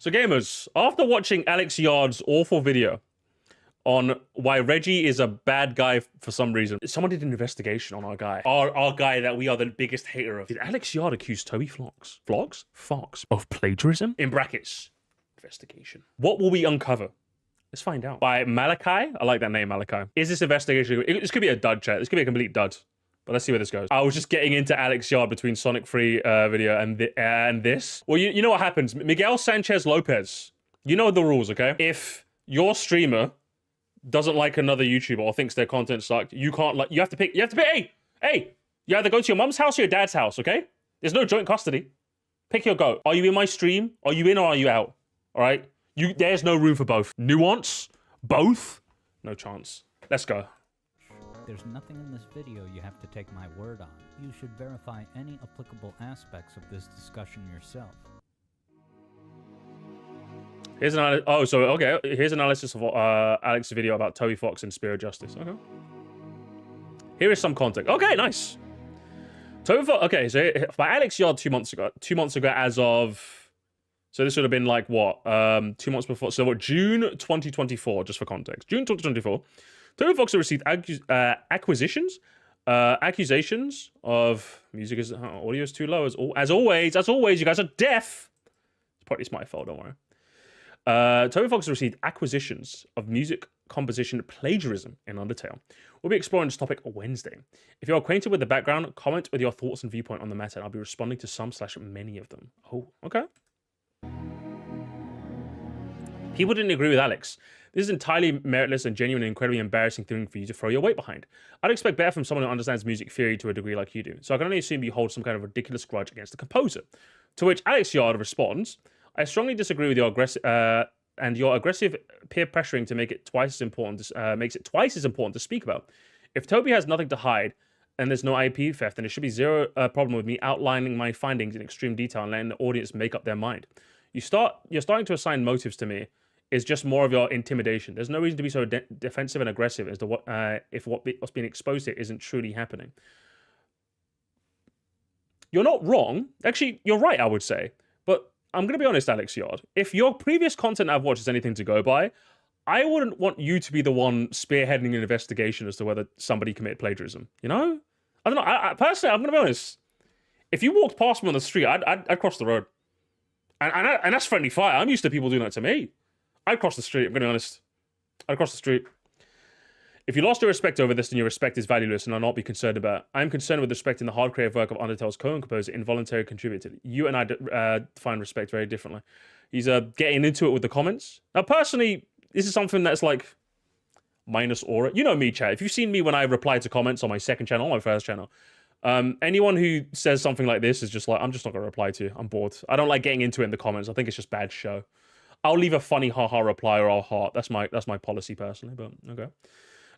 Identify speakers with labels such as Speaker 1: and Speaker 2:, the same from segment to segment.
Speaker 1: So gamers, after watching Alex Yard's awful video on why Reggie is a bad guy for some reason, someone did an investigation on our guy. Our guy that we are the biggest hater of. Did Alex Yard accuse Toby Fox of plagiarism? In brackets, investigation. What will we uncover? Let's find out. By Malachi. I like that name, Malachi. Is this investigation? This could be a dud, chat. This could be a complete dud. But let's see where this goes. I was just getting into Alex Yard between Sonic Free video and this. Well, you know what happens. Miguel Sanchez Lopez. You know the rules, okay? If your streamer doesn't like another YouTuber or thinks their content sucked, you can't like. You have to pick. Hey. You either go to your mom's house or your dad's house, okay? There's no joint custody. Pick your goat. Are you in my stream? Are you in or are you out? All right. There's no room for both. Nuance. Both. No chance. Let's go.
Speaker 2: There's nothing in this video you have to take my word on. You should verify any applicable aspects of this discussion yourself.
Speaker 1: Here's an here's analysis of Alex's video about Toby Fox and Spirit Justice. Okay. Here is some context. Okay, nice. Toby Fox. Okay, so by Alex Yard 2 months ago. 2 months ago, as of. So this would have been like what? 2 months before. So what? June 2024. Just for context, June 2024. Toby Fox received accusations of music is audio is too low. As always, you guys are deaf. It's my fault. Don't worry. Toby Fox received accusations of music composition plagiarism in Undertale. We'll be exploring this topic Wednesday. If you're acquainted with the background, comment with your thoughts and viewpoint on the matter, and I'll be responding to some/many of them. Oh, okay. People didn't agree with Alex. This is entirely meritless and genuinely incredibly embarrassing thing for you to throw your weight behind. I'd expect better from someone who understands music theory to a degree like you do, so I can only assume you hold some kind of ridiculous grudge against the composer. To which Alex Yard responds, I strongly disagree with your aggressive peer pressuring to make it twice as important. Makes it twice as important to speak about. If Toby has nothing to hide and there's no IP theft, then there should be zero problem with me outlining my findings in extreme detail and letting the audience make up their mind. You're starting to assign motives to me. Is just more of your intimidation. There's no reason to be so defensive and aggressive as to what's being exposed here isn't truly happening. You're not wrong. Actually, you're right, I would say. But I'm going to be honest, Alex Yard. If your previous content I've watched is anything to go by, I wouldn't want you to be the one spearheading an investigation as to whether somebody committed plagiarism. You know? I don't know. I personally, I'm going to be honest. If you walked past me on the street, I'd cross the road. And that's friendly fire. I'm used to people doing that to me. I'd cross the street, I'm going to be honest. I'd cross the street. If you lost your respect over this, then your respect is valueless and I'll not be concerned about it. I'm concerned with respecting the hard creative work of Undertale's co-composer, involuntarily contributed. You and I define respect very differently. He's getting into it with the comments. Now, personally, this is something that's like minus aura. You know me, chat. If you've seen me when I reply to comments on my second channel, or my first channel, anyone who says something like this is just like, I'm just not going to reply to you. I'm bored. I don't like getting into it in the comments. I think it's just bad show. I'll leave a funny haha reply or I'll heart. That's my policy personally, but okay.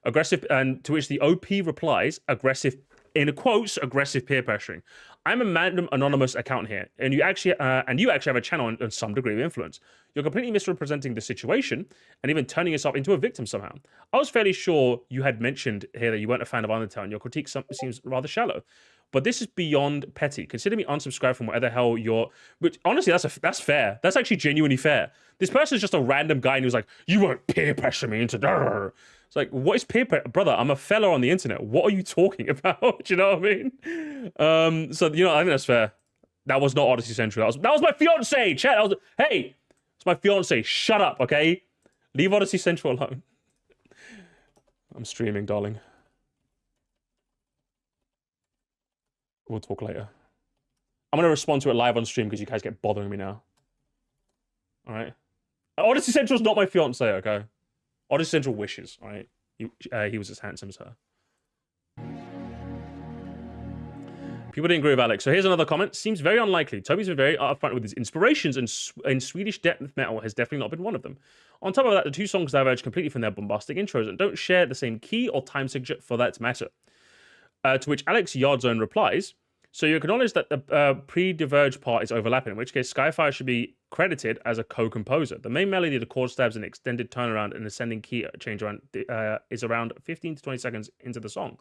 Speaker 1: Aggressive, and to which the OP replies, aggressive, in quotes, aggressive peer pressuring. I'm a random anonymous account here, and you actually have a channel and some degree of influence. You're completely misrepresenting the situation and even turning yourself into a victim somehow. I was fairly sure you had mentioned here that you weren't a fan of Undertale, and your critique seems rather shallow. But this is beyond petty. Consider me unsubscribed from whatever the hell you're... Which, honestly, that's fair. That's actually genuinely fair. This person is just a random guy and he was like, you won't peer pressure me into... It's like, what is peer pressure? Brother, I'm a fella on the internet. What are you talking about? Do you know what I mean? So, you know, I think that's fair. That was not Odyssey Central. That was my fiance, chat. Hey, it's my fiance. Shut up, okay? Leave Odyssey Central alone. I'm streaming, darling. We'll talk later. I'm going to respond to it live on stream because you guys get bothering me now. All right? Odyssey Central's not my fiance, okay? Odyssey Central wishes, all right? He was as handsome as her. People didn't agree with Alex. So here's another comment. Seems very unlikely. Toby's been very upfront with his inspirations, and Swedish death metal has definitely not been one of them. On top of that, the two songs diverge completely from their bombastic intros and don't share the same key or time signature for that matter. To which Alex Yardzone replies, so you acknowledge that the pre-diverge part is overlapping, in which case Skyfire should be credited as a co-composer. The main melody, the chord stabs, and extended turnaround and ascending key change around is around 15 to 20 seconds into the song.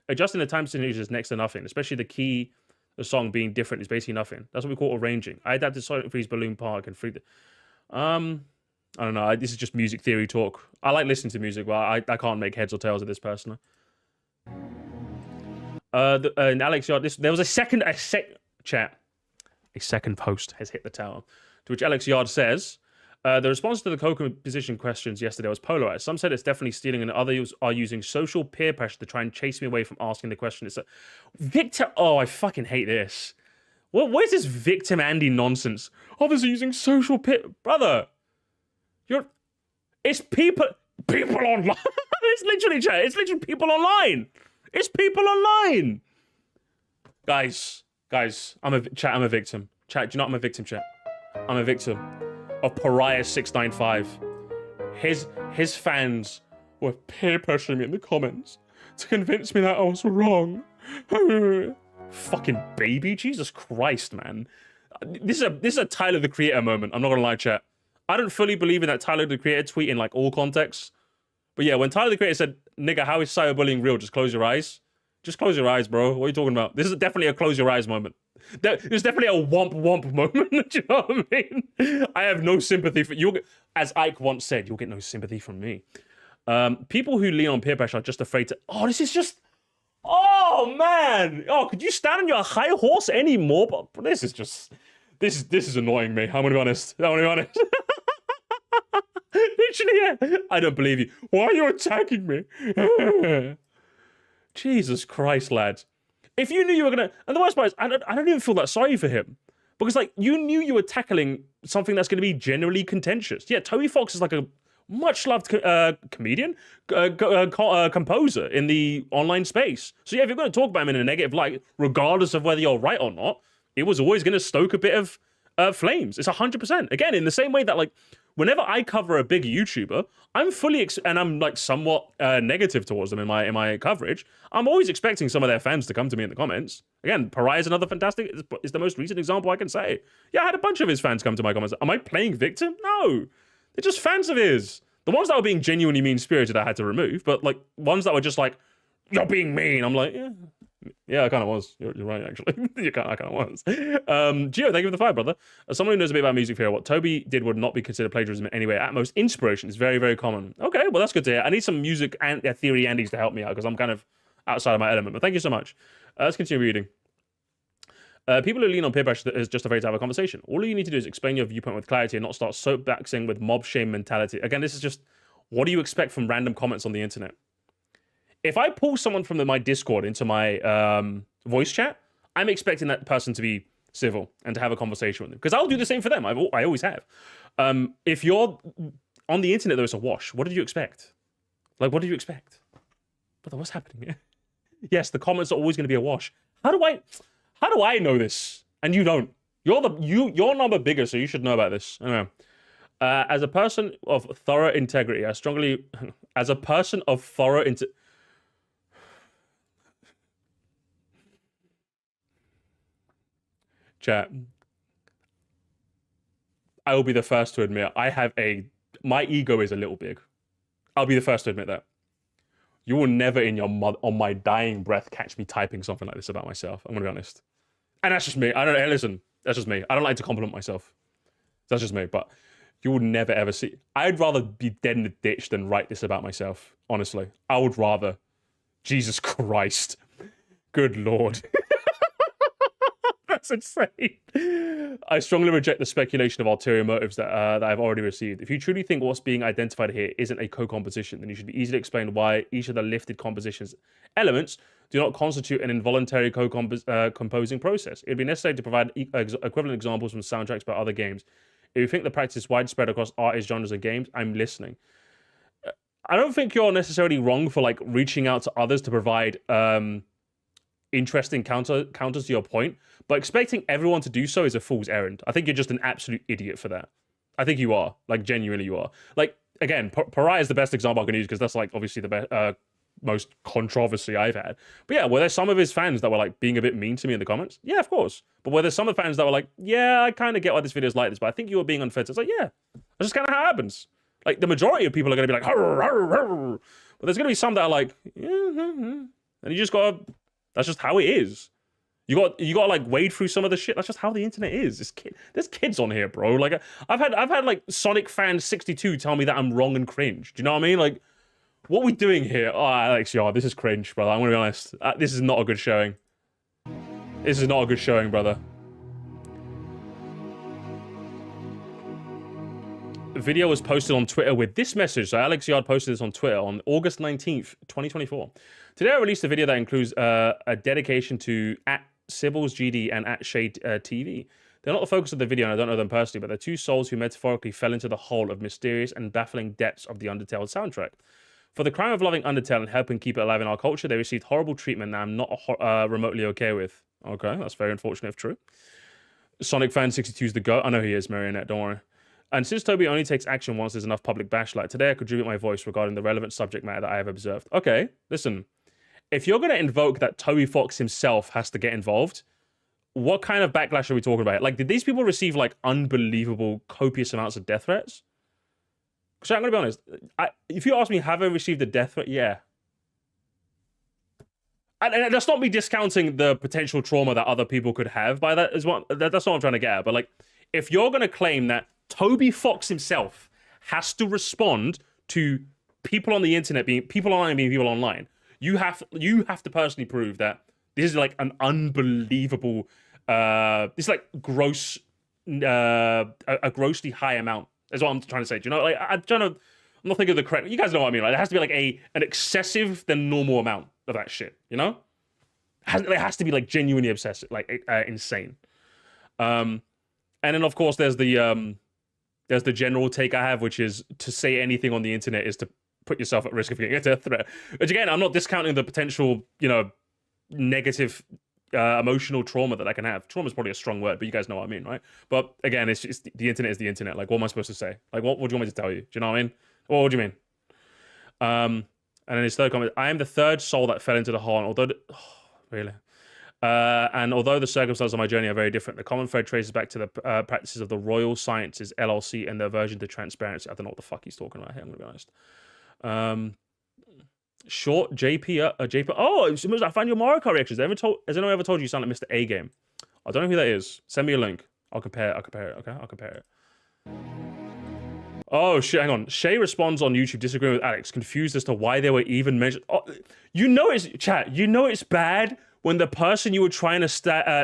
Speaker 1: Adjusting the time signature is next to nothing, especially the key of the song being different is basically nothing. That's what we call arranging. I adapted Sonic Free's Balloon Park and Free... I don't know. This is just music theory talk. I like listening to music, but I can't make heads or tails of this personally. And Alex, there was a second post has hit the tower, to which Alex Yard says, the response to the co-composition questions yesterday was polarized. Some said it's definitely stealing, and others are using social peer pressure to try and chase me away from asking the question. It's a victim. Oh, I fucking hate this. What is this victim Andy nonsense? Others are using social peer, brother. It's people online. It's literally chat. It's literally people online. It's people online. Guys, I'm a victim. Chat, do you know I'm a victim, chat? I'm a victim of Pariah695. His fans were peer pressuring me in the comments to convince me that I was wrong. Fucking baby, Jesus Christ, man. This is a Tyler the Creator moment. I'm not gonna lie, chat. I don't fully believe in that Tyler the Creator tweet in like all contexts. But yeah, when Tyler the Creator said, nigga, how is cyberbullying real? Just close your eyes. Just close your eyes, bro. What are you talking about? This is definitely a close your eyes moment. There's definitely a womp moment. Do you know what I mean? I have no sympathy for you. As Ike once said, you'll get no sympathy from me. People who lean on peer pressure are just afraid to... Oh, this is just... Oh, man. Oh, could you stand on your high horse anymore? But this is just... This is annoying me. I'm gonna be honest. Literally, yeah. I don't believe you. Why are you attacking me? Jesus Christ, lads. If you knew you were gonna... And the worst part is, I don't even feel that sorry for him. Because, like, you knew you were tackling something that's gonna be generally contentious. Yeah, Toby Fox is like a much-loved comedian, composer in the online space. So yeah, if you're gonna talk about him in a negative light, regardless of whether you're right or not, it was always going to stoke a bit of flames. It's 100%. Again, in the same way that, like, whenever I cover a big YouTuber, I'm fully and I'm like somewhat negative towards them in my coverage. I'm always expecting some of their fans to come to me in the comments. Again, Pariah is another fantastic. It's the most recent example I can say. Yeah, I had a bunch of his fans come to my comments. Am I playing victim? No, they're just fans of his. The ones that were being genuinely mean-spirited, I had to remove. But like ones that were just like, you're being mean. I'm like, yeah. Yeah, I kind of was. You're right, actually. I kind of was. Gio, thank you for the fire, brother. As someone who knows a bit about music theory, what Toby did would not be considered plagiarism in any way. At most, inspiration is very, very common. Okay, well, that's good to hear. I need some music and theory Andes to help me out because I'm kind of outside of my element. But thank you so much. Let's continue reading. People who lean on peer pressure is just afraid to have a conversation. All you need to do is explain your viewpoint with clarity and not start soapboxing with mob shame mentality. Again, this is just, what do you expect from random comments on the internet? If I pull someone from my Discord into my voice chat, I'm expecting that person to be civil and to have a conversation with them. Because I'll do the same for them. I always have. If you're on the internet, though, it's a wash. What did you expect? Like, what did you expect? Brother, what's happening here? Yes, the comments are always going to be a wash. How do I know this? And you don't. You're number bigger, so you should know about this. I don't know. As a person of thorough integrity, as a person of thorough integrity, chat, I will be the first to admit my ego is a little big. I'll be the first to admit that. You will never on my dying breath catch me typing something like this about myself. I'm gonna be honest. And that's just me. Listen, that's just me. I don't like to compliment myself. That's just me, but you will never ever see. I'd rather be dead in the ditch than write this about myself, honestly. I would rather. Jesus Christ. Good Lord. That's insane. I strongly reject the speculation of ulterior motives that I've already received. If you truly think what's being identified here isn't a co-composition, then you should be easily explain why each of the lifted compositions elements do not constitute an involuntary composing process. It would be necessary to provide equivalent examples from soundtracks by other games. If you think the practice is widespread across artists, genres, and games, I'm listening. I don't think you're necessarily wrong for like reaching out to others to provide interesting counters to your point, but expecting everyone to do so is a fool's errand. I think you're just an absolute idiot for that. I think you are. Like, genuinely you are. Like, again, Pariah is the best example I can use because that's like obviously the most controversy I've had. But yeah, were there some of his fans that were like being a bit mean to me in the comments? Yeah, of course. But were there some of the fans that were like, yeah, I kind of get why this video is like this, but I think you were being unfair. It's like, yeah, that's just kind of how it happens. Like, the majority of people are going to be like, harr, harr, harr. But there's going to be some that are like, yeah, and you just got to, that's just how it is. You got to like wade through some of the shit. That's just how the internet is. There's kids on here, bro. Like I've had like Sonic fan 62 tell me that I'm wrong and cringe. Do you know what I mean? Like, what are we doing here? Oh, Alex Yard, this is cringe, brother. I'm gonna be honest. This is not a good showing. This is not a good showing, brother. The video was posted on Twitter with this message. So Alex Yard posted this on Twitter on August 19th, 2024. Today I released a video that includes a dedication to @SibblesGD and @Shayy TV. They're not the focus of the video, and I don't know them personally, but they're two souls who metaphorically fell into the hole of mysterious and baffling depths of the Undertale soundtrack. For the crime of loving Undertale and helping keep it alive in our culture, they received horrible treatment that I'm not remotely okay with. Okay, that's very unfortunate if true. Sonic fan 62 is the GOAT. I know he is, Marionette, don't worry. And since Toby only takes action once there's enough public bashlight, today I contribute my voice regarding the relevant subject matter that I have observed. Okay, listen. If you're going to invoke that Toby Fox himself has to get involved, what kind of backlash are we talking about? Like, did these people receive, like, unbelievable, copious amounts of death threats? Because I'm going to be honest, if you ask me, have I received a death threat? Yeah. And that's not me discounting the potential trauma that other people could have by that. That's not what I'm trying to get at. But, like, if you're going to claim that Toby Fox himself has to respond to people on the internet being people online, you have to personally prove that this is like an unbelievable, this is like gross, a grossly high amount. Is what I'm trying to say. Do you know? Like I'm not thinking of the correct. You guys know what I mean, right? There has to be like an excessive than normal amount of that shit. You know, it has to be like genuinely obsessive, like insane. And then of course there's the general take I have, which is to say anything on the internet is to put yourself at risk of getting a death threat. Which again, I'm not discounting the potential, negative emotional trauma that I can have. Trauma is probably a strong word, but you guys know what I mean, right? But again, it's the internet is the internet. Like, what am I supposed to say? Like, what do you want me to tell you? Do you know what I mean? What do you mean? And then his third comment: I am the third soul that fell into the hole, and although the circumstances of my journey are very different, the common thread traces back to the practices of the Royal Sciences LLC and their aversion to transparency. I don't know what the fuck he's talking about here, I'm gonna be honest. Short JP. Oh, I found your Mario Kart reactions. Has anyone ever told you sound like Mr. A Game? I don't know who that is. Send me a link. I'll compare it. Okay, I'll compare it. Oh shit! Hang on. Shayy responds on YouTube disagreeing with Alex, confused as to why they were even mentioned. Oh, chat. You know it's bad when the person you were trying to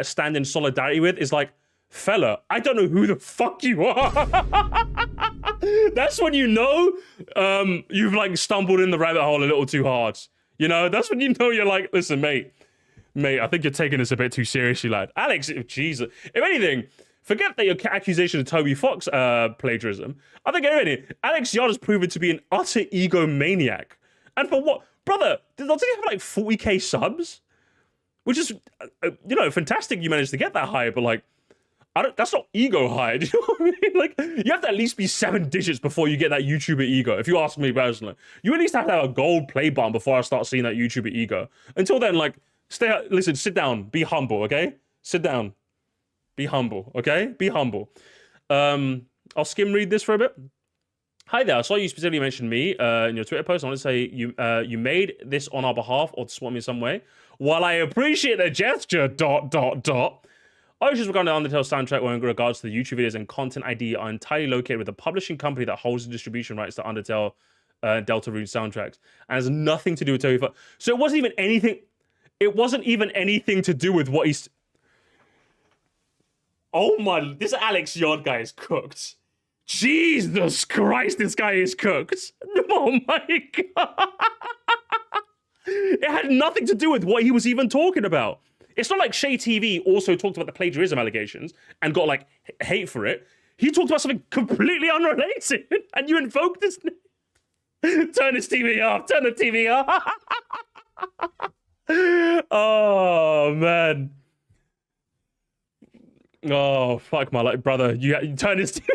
Speaker 1: stand in solidarity with is like, fella, I don't know who the fuck you are. That's when you know you've like stumbled in the rabbit hole a little too hard. You know, that's when you know you're like, listen, mate, I think you're taking this a bit too seriously, lad. Alex, Jesus. If anything, forget that your accusation of Toby Fox plagiarism. I think Alex Yard has proven to be an utter egomaniac. And for what? Brother, doesn't he have like 40k subs? Which is, fantastic you managed to get that high, but like, that's not ego high. Do you know what I mean? Like, you have to at least be 7 digits before you get that YouTuber ego. If you ask me personally, you at least have to have a gold play button before I start seeing that YouTuber ego. Until then, like, sit down, be humble, okay? Sit down, be humble, okay? Be humble. I'll skim read this for a bit. Hi there, I saw you specifically mention me in your Twitter post. I want to say you made this on our behalf or to support me in some way. While I appreciate the gesture, ... Issues regarding the Undertale soundtrack were in regards to the YouTube videos and content ID are entirely located with the publishing company that holds the distribution rights to Undertale Deltarune soundtracks. And has nothing to do with Toby Fox. So it wasn't even anything... It wasn't even anything to do with what he's... Oh my... This Alex Yard guy is cooked. Jesus Christ, this guy is cooked. Oh my God. It had nothing to do with what he was even talking about. It's not like Shayy TV also talked about the plagiarism allegations and got like hate for it. He talked about something completely unrelated and you invoked his name. Turn this TV off. Turn the TV off. Oh, man. Oh, fuck my life, brother. You turn this TV.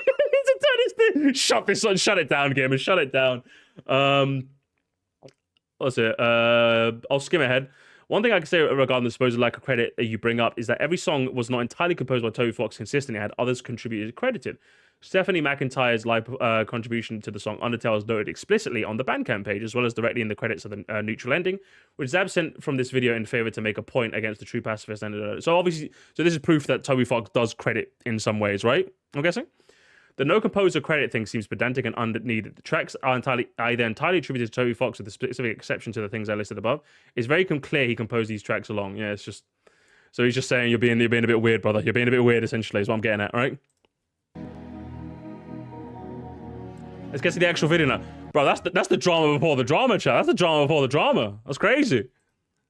Speaker 1: Shut it down, gamer. Shut it down. What's it? I'll skim ahead. One thing I can say regarding the supposed lack of credit that you bring up is that every song was not entirely composed by Toby Fox consistently, had others contributed credited. Stephanie McIntyre's live contribution to the song Undertale is noted explicitly on the Bandcamp page, as well as directly in the credits of the neutral ending, which is absent from this video in favor to make a point against the true pacifist. So obviously, so this is proof that Toby Fox does credit in some ways, right? I'm guessing. The no composer credit thing seems pedantic and unneeded. The tracks are either entirely attributed to Toby Fox with a specific exception to the things I listed above. It's very clear he composed these tracks along. Yeah, it's just... So he's just saying you're being a bit weird, brother. You're being a bit weird, essentially, is what I'm getting at, right? Let's get to the actual video now. Bro, that's the drama before the drama, chat. That's the drama before the drama. That's crazy.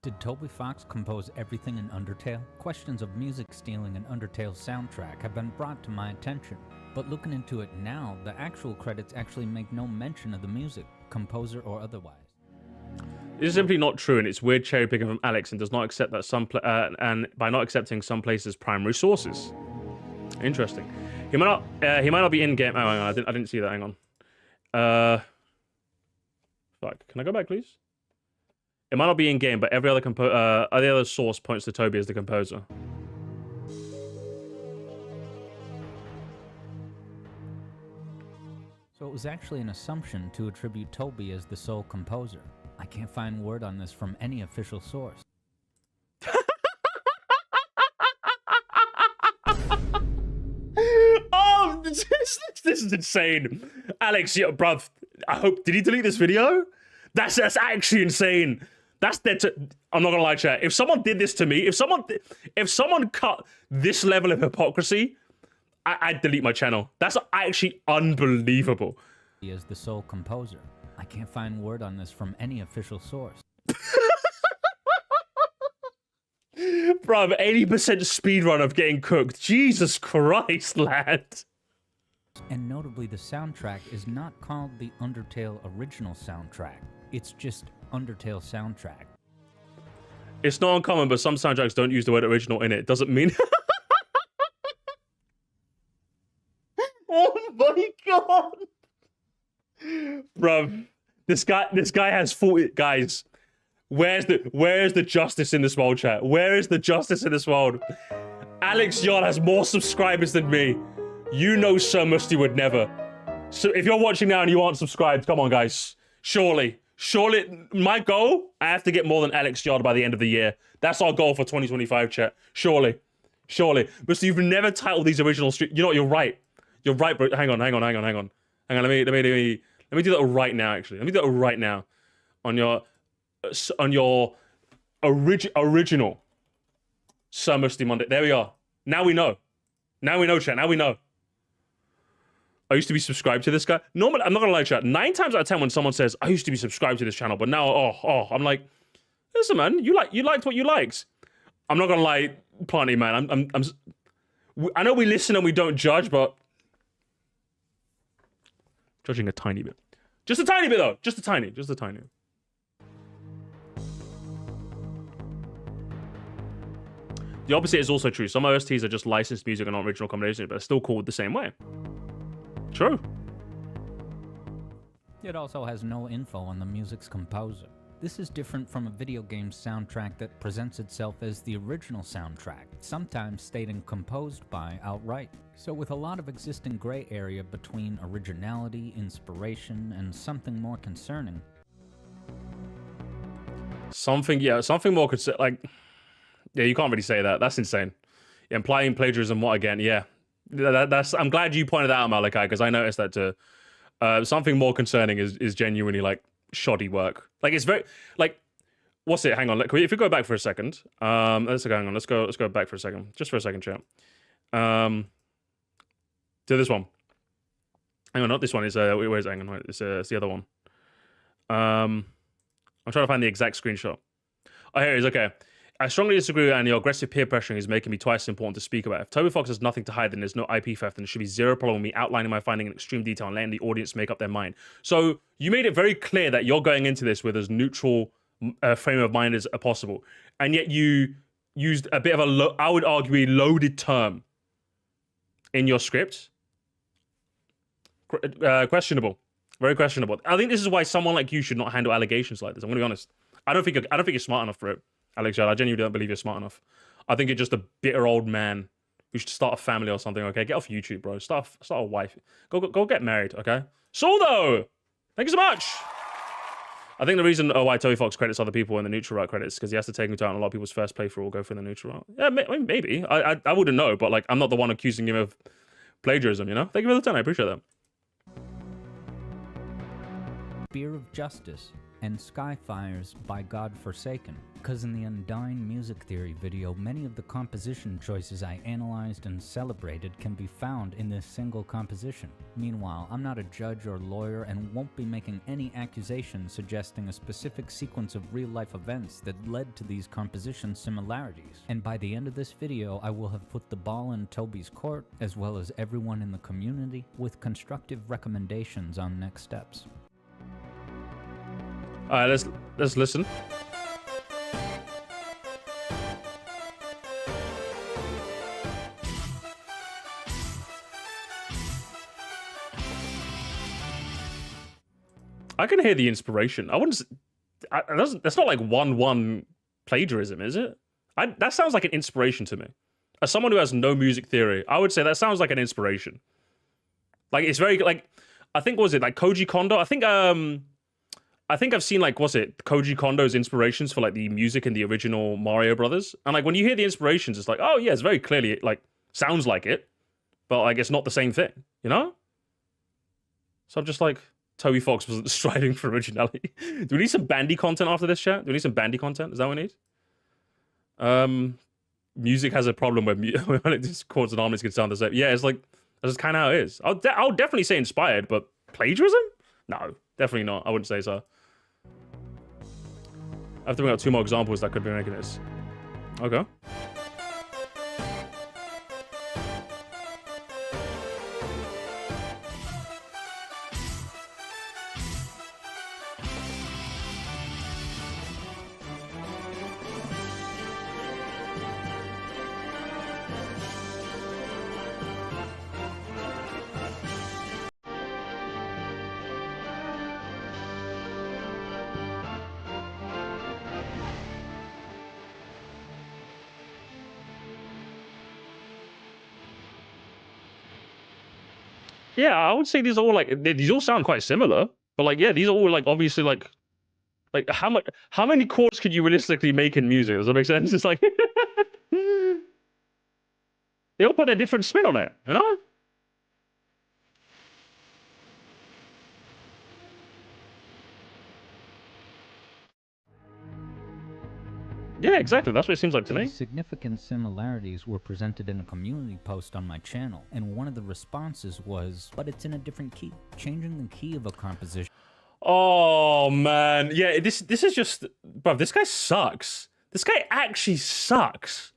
Speaker 2: Did Toby Fox compose everything in Undertale? Questions of music stealing an Undertale soundtrack have been brought to my attention. But looking into it now, the actual credits actually make no mention of the music, composer or otherwise.
Speaker 1: This is simply not true, and it's weird cherry picking from Alex, and does not accept that and by not accepting some places' primary sources. Interesting. He might not be in game. Oh, hang on, I didn't see that. Hang on. Fuck. Can I go back, please? It might not be in game, but every other source points to Toby as the composer.
Speaker 2: So it was actually an assumption to attribute Toby as the sole composer. I can't find word on this from any official source.
Speaker 1: Oh, this is insane. Alex, bruv, I hope, did he delete this video? That's actually insane. That's I'm not gonna lie, chat. If someone did this to me, if someone cut this level of hypocrisy, I'd delete my channel. That's actually unbelievable.
Speaker 2: He is the sole composer. I can't find word on this from any official source.
Speaker 1: Bruv, 80% speedrun of getting cooked. Jesus Christ, lad.
Speaker 2: And notably, the soundtrack is not called the Undertale original soundtrack. It's just Undertale soundtrack.
Speaker 1: It's not uncommon, but some soundtracks don't use the word original in it. Doesn't mean... Oh my god! Bruv, this guy has 40... Guys, where's the justice in this world, chat? Where is the justice in this world? Alex Yard has more subscribers than me. You know Sir Musty would never. So if you're watching now and you aren't subscribed, come on, guys. Surely, my goal, I have to get more than Alex Yard by the end of the year. That's our goal for 2025, chat. Surely. Musty, you've never titled these original streams. You know what, you're right. You're right, bro. Hang on. Let me do that right now, actually. Let me do that right now. On your original Sir Musty Monday. There we are. Now we know. Chat. Now we know. I used to be subscribed to this guy. Normally, I'm not gonna lie, chat. 9 times out of 10 when someone says, I used to be subscribed to this channel, but now, I'm like, listen, man, you liked what you liked. I'm not gonna lie, Planty, man. I know we listen and we don't judge, but judging a tiny bit. Just a tiny bit, though. Just a tiny. The opposite is also true. Some OSTs are just licensed music and not original combinations, but are still called the same way. True.
Speaker 2: It also has no info on the music's composer. This is different from a video game soundtrack that presents itself as the original soundtrack, sometimes stating composed by outright. So with a lot of existing gray area between originality, inspiration, and something more concerning. Something
Speaker 1: more like, yeah, you can't really say that. That's insane. Yeah, implying plagiarism, what again? Yeah. I'm glad you pointed that out, Malachi, because I noticed that too. Something more concerning is genuinely like shoddy work. Like it's very like, what's it? Hang on. If we go back for a second, let's go back for a second, just for a second, chat. To this one. Hang on, not this one. It's where's it? Hang on, it's the other one. I'm trying to find the exact screenshot. Oh, here it is. Okay. I strongly disagree, and your aggressive peer pressuring is making me twice important to speak about. If Toby Fox has nothing to hide, then there's no IP theft, and there should be zero problem with me outlining my finding in extreme detail and letting the audience make up their mind. So you made it very clear that you're going into this with as neutral frame of mind as possible, and yet you used a bit of I would argue, a loaded term in your script. Questionable, very questionable. I think this is why someone like you should not handle allegations like this. I'm gonna be honest. I don't think you're smart enough for it. Alex, I genuinely don't believe you're smart enough. I think you're just a bitter old man You should start a family or something, okay? Get off YouTube, bro. Start a wife. Go get married, okay? Soldo! Thank you so much! I think the reason why Toby Fox credits other people in the neutral route credits because he has to take into account a lot of people's first playthrough will go through the neutral route. Yeah, maybe. I wouldn't know, but like I'm not the one accusing him of plagiarism, you know? Thank you for the 10, I appreciate that.
Speaker 2: Spear of Justice, and Skyfire's By God Forsaken, because in the Undying Music Theory video, many of the composition choices I analyzed and celebrated can be found in this single composition. Meanwhile, I'm not a judge or lawyer and won't be making any accusations suggesting a specific sequence of real-life events that led to these composition similarities. And by the end of this video, I will have put the ball in Toby's court, as well as everyone in the community, with constructive recommendations on next steps.
Speaker 1: All right, let's listen. I can hear the inspiration. I wouldn't. That's not like one plagiarism, is it? That sounds like an inspiration to me. As someone who has no music theory, I would say that sounds like an inspiration. Like it's very like I think what was it like Koji Kondo? I think I've seen, like, what's it, Koji Kondo's inspirations for, like, the music in the original Mario Brothers. And, like, when you hear the inspirations, it's like, oh, yeah, it's very clearly, like, sounds like it. But, like, it's not the same thing, you know? So I'm just like, Toby Fox wasn't striving for originality. Do we need some bandy content after this, chat? Do we need some bandy content? Is that what we need? Music has a problem where just chords and harmonies can sound the same. Yeah, it's like, that's kind of how it is. I'll definitely say inspired, but plagiarism? No, definitely not. I wouldn't say so. I have to bring out 2 more examples that could be making this. Okay. Yeah, I would say these are all like these all sound quite similar, but like yeah, these are all like obviously like how many chords could you realistically make in music? Does that make sense? It's like they all put a different spin on it, you know? Yeah, exactly. That's what it seems like to me.
Speaker 2: Significant similarities were presented in a community post on my channel, and one of the responses was, but it's in a different key. Changing the key of a composition.
Speaker 1: Oh man, yeah. This is just, bro. This guy sucks. This guy actually sucks.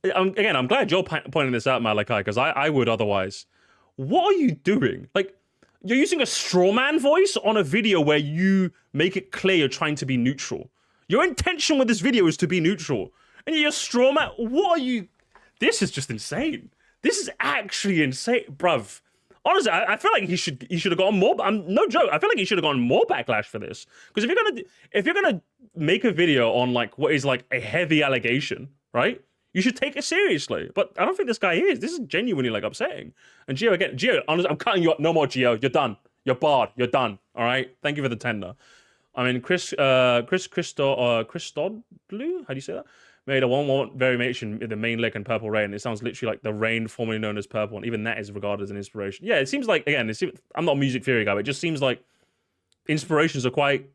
Speaker 1: Again, I'm glad you're pointing this out, Malachi, because I would otherwise. What are you doing? Like, you're using a straw man voice on a video where you make it clear you're trying to be neutral. Your intention with this video is to be neutral. And you're straw man. What are you? This is just insane. This is actually insane. Bruv. Honestly, I feel like he should have gotten more. No joke. I feel like he should have gotten more backlash for this. Because if you're gonna make a video on like what is like a heavy allegation, right? You should take it seriously. But I don't think this guy is. This is genuinely like upsetting. And Gio again, Gio, honestly, I'm cutting you up. No more, Gio. You're done. You're barred. You're done. All right. Thank you for the tender. I mean, Christodblue, how do you say that? Made a 1-1 variation in the main lick and Purple Rain. It sounds literally like the rain formerly known as Purple, and even that is regarded as an inspiration. Yeah, it seems like, again, I'm not a music theory guy, but it just seems like inspirations are quite,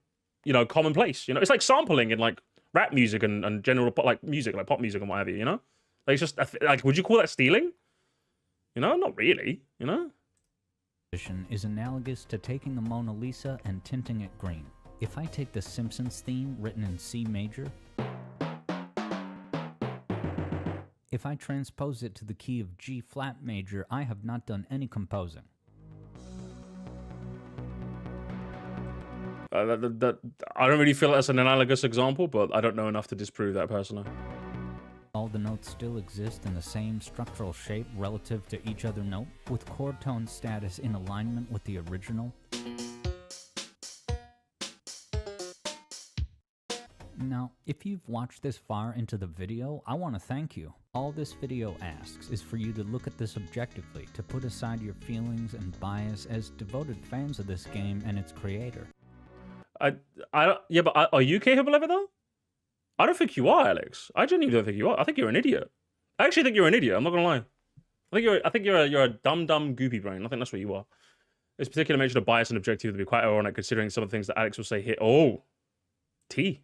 Speaker 1: you know, commonplace. You know, it's like sampling in like rap music and general like music, like pop music and what have you, you know? Like, it's just, like, would you call that stealing? You know, not really, you know?
Speaker 2: Is analogous to taking the Mona Lisa and tinting it green. If I take the Simpsons theme written in C major, if I transpose it to the key of G flat major, I have not done any composing.
Speaker 1: I don't really feel that's an analogous example, but I don't know enough to disprove that personally.
Speaker 2: All the notes still exist in the same structural shape relative to each other note, with chord tone status in alignment with the original. Now, if you've watched this far into the video, I want to thank you. All this video asks is for you to look at this objectively, to put aside your feelings and bias as devoted fans of this game and its creator.
Speaker 1: Yeah, but are you capable of it though? I don't think you are, Alex. I genuinely don't think you are. I think you're an idiot. I actually think you're an idiot. I'm not gonna lie. I think you're a dumb goopy brain. I think that's what you are. This particular mention of bias and objectivity would be quite ironic considering some of the things that Alex will say here. Oh, tea.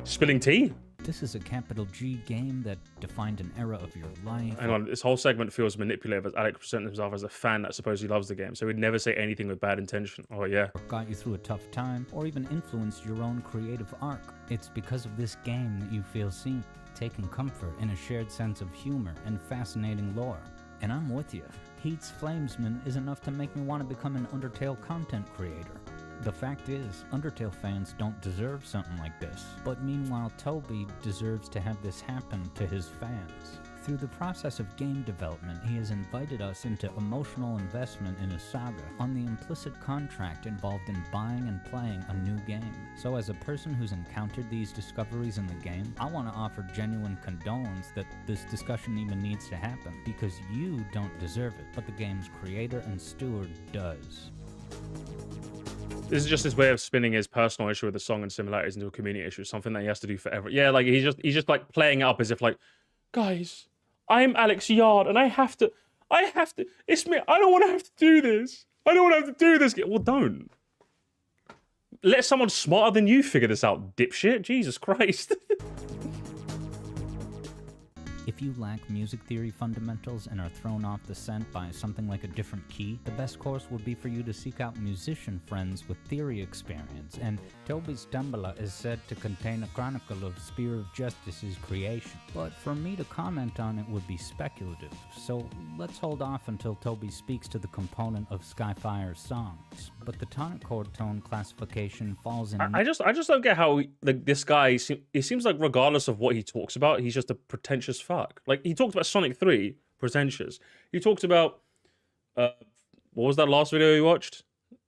Speaker 1: Spilling tea.
Speaker 2: This is a capital G game that defined an era of your life.
Speaker 1: Hang on, this whole segment feels manipulative as Alex presents himself as a fan that supposedly loves the game, so he'd never say anything with bad intention. Oh yeah.
Speaker 2: Or got you through a tough time, or even influenced your own creative arc. It's because of this game that you feel seen, taking comfort in a shared sense of humor and fascinating lore. And I'm with you. Heat's Flamesman is enough to make me want to become an Undertale content creator. The fact is, Undertale fans don't deserve something like this, but meanwhile Toby deserves to have this happen to his fans. Through the process of game development, he has invited us into emotional investment in a saga on the implicit contract involved in buying and playing a new game. So as a person who's encountered these discoveries in the game, I want to offer genuine condolence that this discussion even needs to happen, because you don't deserve it, but the game's creator and steward does.
Speaker 1: This is just his way of spinning his personal issue with the song and similarities into a community issue, something that he has to do forever. Yeah, like he's just like playing it up as if like, guys, I'm Alex Yard and I have to, it's me, I don't want to have to do this. I don't want to have to do this. Well, don't. Let someone smarter than you figure this out, dipshit. Jesus Christ.
Speaker 2: If you lack music theory fundamentals and are thrown off the scent by something like a different key, the best course would be for you to seek out musician friends with theory experience, and Toby's Tumblr is said to contain a chronicle of Spear of Justice's creation. But for me to comment on it would be speculative, so let's hold off until Toby speaks to the component of Skyfire's songs. But the tonic chord tone classification falls in...
Speaker 1: I just don't get how like this guy, it seems like regardless of what he talks about, he's just a pretentious fuck. Like, he talked about Sonic 3, pretentious. He talked about, what was that last video he watched?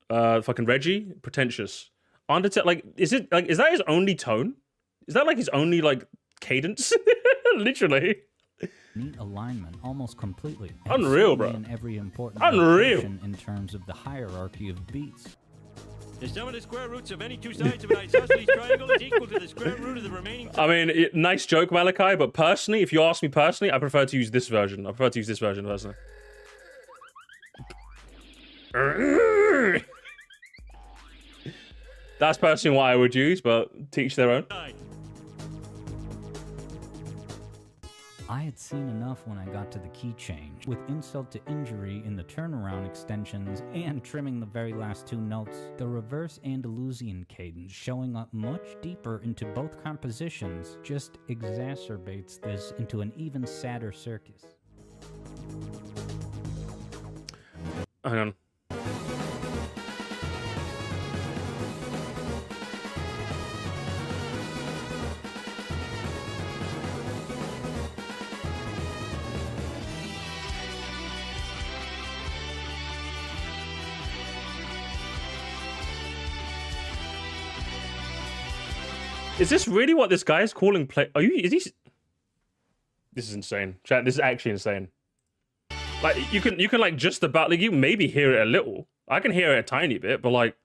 Speaker 1: Fucking Reggie, pretentious. Undertale, like, is that his only tone? Is that, like, his only, like, cadence? Literally.
Speaker 2: Neat alignment, almost completely.
Speaker 1: Unreal, bro.
Speaker 2: In every important
Speaker 1: Unreal.
Speaker 2: In terms of the hierarchy of beats.
Speaker 3: The sum of the square roots of any two sides of an isosceles triangle is equal to the square root of the remaining...
Speaker 1: I mean, nice joke, Malachi, but personally, if you ask me personally, I prefer to use this version. I prefer to use this version, personally. That's personally what I would use, but teach their own.
Speaker 2: I had seen enough when I got to the key change, with insult to injury in the turnaround extensions and trimming the very last two notes. The reverse Andalusian cadence showing up much deeper into both compositions just exacerbates this into an even sadder circus.
Speaker 1: Hang on. Is this really what this guy is calling play? Is he? This is insane. Chat, this is actually insane. Like, you can like just about, like, you maybe hear it a little. I can hear it a tiny bit, but like.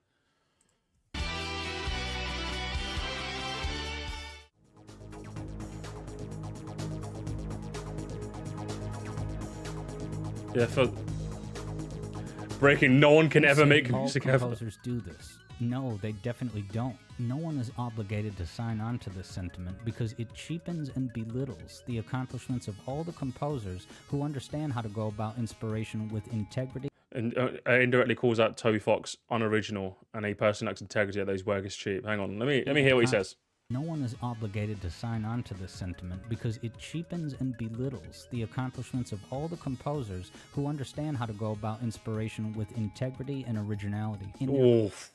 Speaker 1: Yeah, for breaking, no one can ever make music ever.
Speaker 2: Composers do this. No, they definitely don't. No one is obligated to sign on to this sentiment because it cheapens and belittles the accomplishments of all the composers who understand how to go about inspiration with integrity.
Speaker 1: And indirectly calls out Toby Fox unoriginal and a person lacks integrity that his work is cheap. Hang on, let me hear what he says.
Speaker 2: No one is obligated to sign on to this sentiment because it cheapens and belittles the accomplishments of all the composers who understand how to go about inspiration with integrity and originality.
Speaker 1: Oof.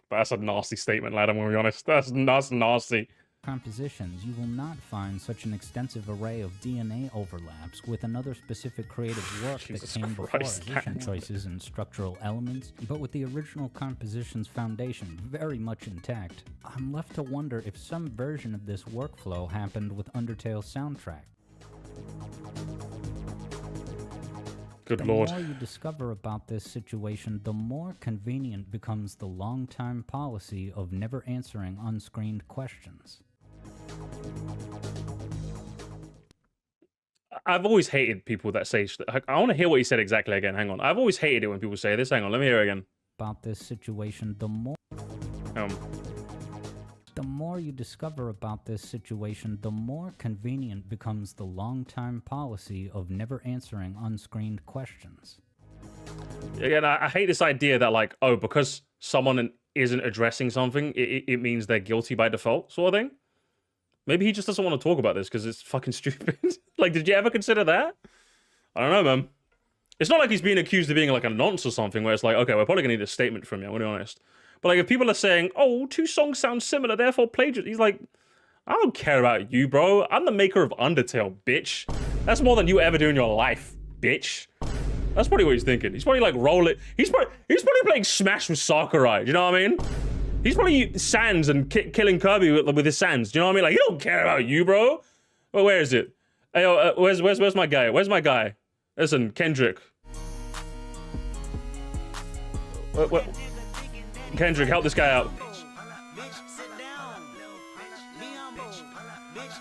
Speaker 1: That's a nasty statement, lad, I'm gonna be honest. That's nasty.
Speaker 2: compositions, you will not find such an extensive array of DNA overlaps with another specific creative work that came before position choices and structural elements, but with the original composition's foundation very much intact. I'm left to wonder if some version of this workflow happened with Undertale's soundtrack.
Speaker 1: Good lord.
Speaker 2: The more you discover about this situation, the more convenient becomes the long-time policy of never answering unscreened questions.
Speaker 1: I've always hated people that say... I want to hear what he said exactly again. Hang on. I've always hated it when people say this. Hang on. Let me hear it again.
Speaker 2: About this situation, the more you discover about this situation, the more convenient becomes the long-time policy of never answering unscreened questions.
Speaker 1: Again, I hate this idea that, like, oh, because someone isn't addressing something, it means they're guilty by default, sort of thing. Maybe he just doesn't want to talk about this because it's fucking stupid. Like, did you ever consider that? I don't know, man. It's not like he's being accused of being, like, a nonce or something where it's like, okay, we're probably going to need a statement from you, I'm going to be honest. But, like, if people are saying, oh, two songs sound similar, therefore plagiarism, he's like, I don't care about you, bro. I'm the maker of Undertale, bitch. That's more than you ever do in your life, bitch. That's probably what he's thinking. He's probably, like, rolling. He's probably playing Smash with Sakurai, do you know what I mean? He's probably Sans and killing Kirby with his Sans. Do you know what I mean? Like, he don't care about you, bro. Well, where is it? Hey, where's my guy? Where's my guy? Listen, Kendrick. Kendrick, help this guy out.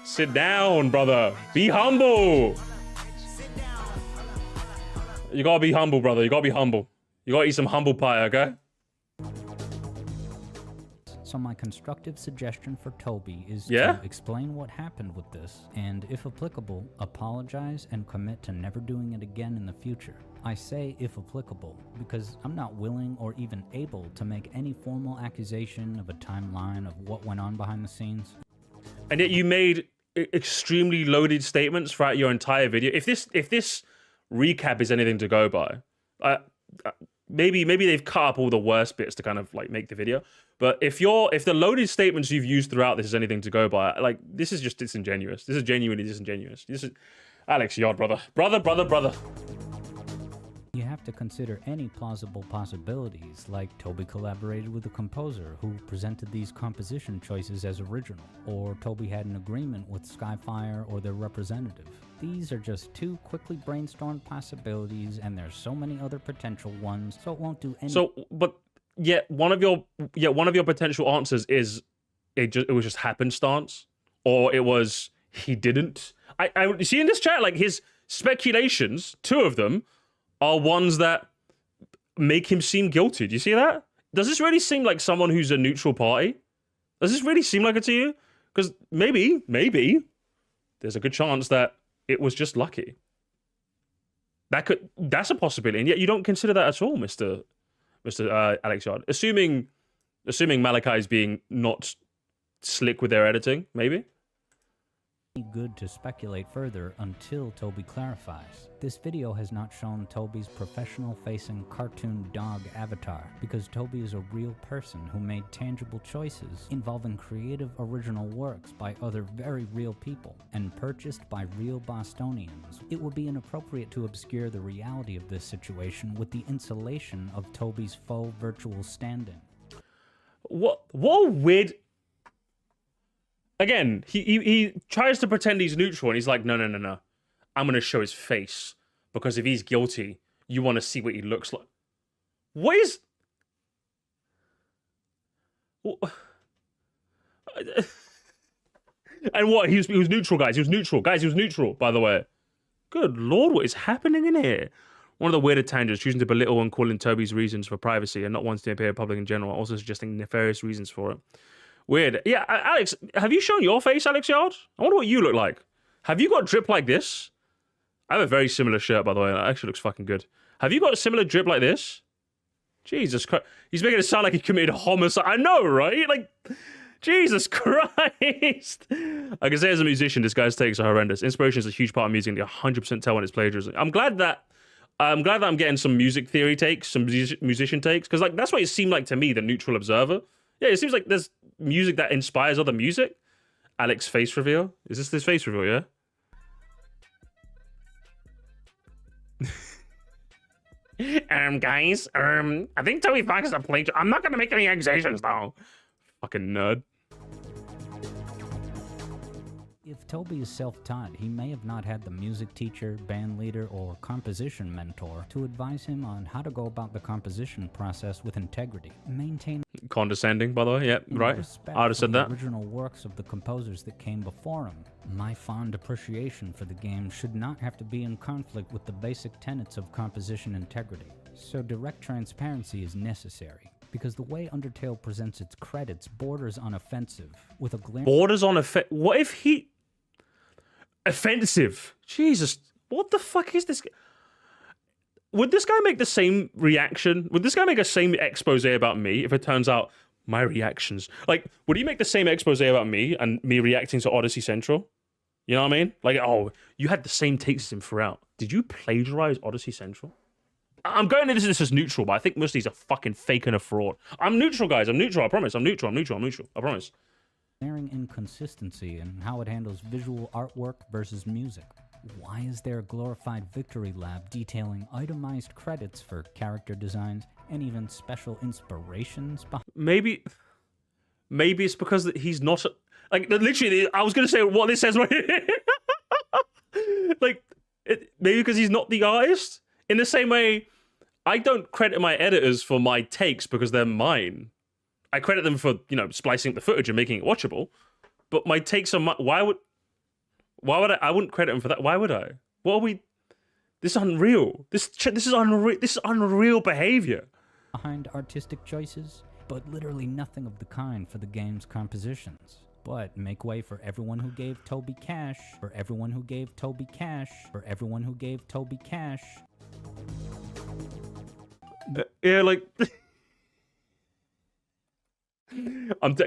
Speaker 1: Sit down, brother. Be humble. You gotta be humble, brother. You gotta be humble. You gotta eat some humble pie, okay?
Speaker 2: So my constructive suggestion for Toby is to explain what happened with this, and if applicable, apologize and commit to never doing it again in the future. I say if applicable, because I'm not willing or even able to make any formal accusation of a timeline of what went on behind the scenes.
Speaker 1: And yet you made extremely loaded statements throughout your entire video. If this recap is anything to go by, maybe they've cut up all the worst bits to kind of like make the video. But if the loaded statements you've used throughout this is anything to go by, like, this is just disingenuous. This is genuinely disingenuous. This is Alex Yod, brother. Brother.
Speaker 2: You have to consider any plausible possibilities, like Toby collaborated with a composer who presented these composition choices as original, or Toby had an agreement with Skyfire or their representative. These are just two quickly brainstormed possibilities, and there's so many other potential ones, so it won't do any.
Speaker 1: So, but yet one of your potential answers is it was just happenstance, or it was he didn't. I see in this chat, like, his speculations, two of them, are ones that make him seem guilty. Do you see that? Does this really seem like someone who's a neutral party? Does this really seem like it to you? Because maybe there's a good chance that it was just lucky. That's a possibility, and yet you don't consider that at all, Mr. Alex Yard. Assuming Malachi is being not slick with their editing, maybe.
Speaker 2: Good to speculate further until Toby clarifies. This video has not shown Toby's professional-facing cartoon dog avatar, because Toby is a real person who made tangible choices involving creative original works by other very real people, and purchased by real Bostonians. It would be inappropriate to obscure the reality of this situation with the insulation of Toby's faux virtual stand-in.
Speaker 1: What a weird... Again, he tries to pretend he's neutral, and he's like, no. I'm going to show his face, because if he's guilty, you want to see what he looks like. What is... And what? He was neutral, guys. He was neutral, by the way. Good lord, what is happening in here? One of the weirder tangents, choosing to belittle and calling Toby's reasons for privacy and not wanting to appear in public in general, also suggesting nefarious reasons for it. Weird. Yeah, Alex, have you shown your face, Alex Yard? I wonder what you look like. Have you got drip like this? I have a very similar shirt, by the way. It actually looks fucking good. Have you got a similar drip like this? Jesus Christ. He's making it sound like he committed homicide. I know, right? Like, Jesus Christ. I can say as a musician, this guy's takes are horrendous. Inspiration is a huge part of music, and you 100% tell when it's plagiarism. I'm glad that I'm getting some music theory takes, some musician takes, because like that's what it seemed like to me, the neutral observer. Yeah, it seems like there's music that inspires other music, Alex face reveal? Is this face reveal, yeah? Guys, I think Toby Fox is a plagiar. I'm not gonna make any accusations though. Fucking nerd.
Speaker 2: If Toby is self-taught, he may have not had the music teacher, band leader, or composition mentor to advise him on how to go about the composition process with integrity. Maintain
Speaker 1: Condescending, by the way. Yeah, right.
Speaker 2: respect
Speaker 1: I'd have
Speaker 2: for
Speaker 1: said
Speaker 2: the
Speaker 1: that.
Speaker 2: original works of the composers that came before him. My fond appreciation for the game should not have to be in conflict with the basic tenets of composition integrity. So direct transparency is necessary, because the way Undertale presents its credits borders on offensive, with a glare.
Speaker 1: Borders on what if he... Offensive. Jesus. What the fuck is this? Would this guy make the same reaction? Would this guy make a same expose about me if it turns out my reactions? Like, would he make the same expose about me and me reacting to Odyssey Central? You know what I mean? Like, oh, you had the same takes as him throughout. Did you plagiarize Odyssey Central? I'm going into this as neutral, but I think most of these are fucking fake and a fraud. I'm neutral, guys. I'm neutral. I promise. I'm neutral. I promise.
Speaker 2: Glaring inconsistency in how it handles visual artwork versus music. Why is there a glorified victory lab detailing itemized credits for character designs and even special inspirations?
Speaker 1: Maybe it's because he's not like literally. I was gonna say what this says right here. Like, maybe because he's not the artist. In the same way, I don't credit my editors for my takes because they're mine. I credit them for, you know, splicing up the footage and making it watchable. But my takes are why would I wouldn't credit them for that. Why would I? What are we? This is unreal. This is unreal. This is unreal behavior.
Speaker 2: Behind artistic choices, but literally nothing of the kind for the game's compositions. But make way for everyone who gave Toby cash, for everyone who gave Toby cash, for everyone who gave Toby cash.
Speaker 1: Yeah, like...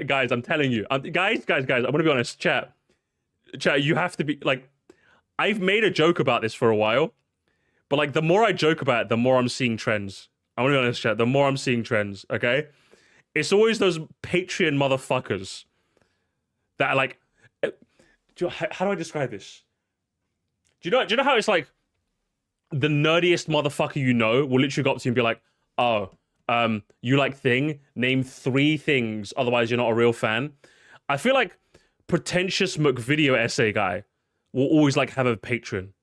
Speaker 1: guys, I'm telling you. Guys, I'm gonna be honest. Chat, you have to be, like... I've made a joke about this for a while, but, like, the more I joke about it, the more I'm seeing trends. I'm gonna be honest, chat. The more I'm seeing trends, okay? It's always those Patreon motherfuckers that are like... How do I describe this? Do you know how it's like... The nerdiest motherfucker you know will literally go up to you and be like, oh, you like Thing? Name 3 things, otherwise you're not a real fan. I feel like pretentious McVideo essay guy will always like have a patron.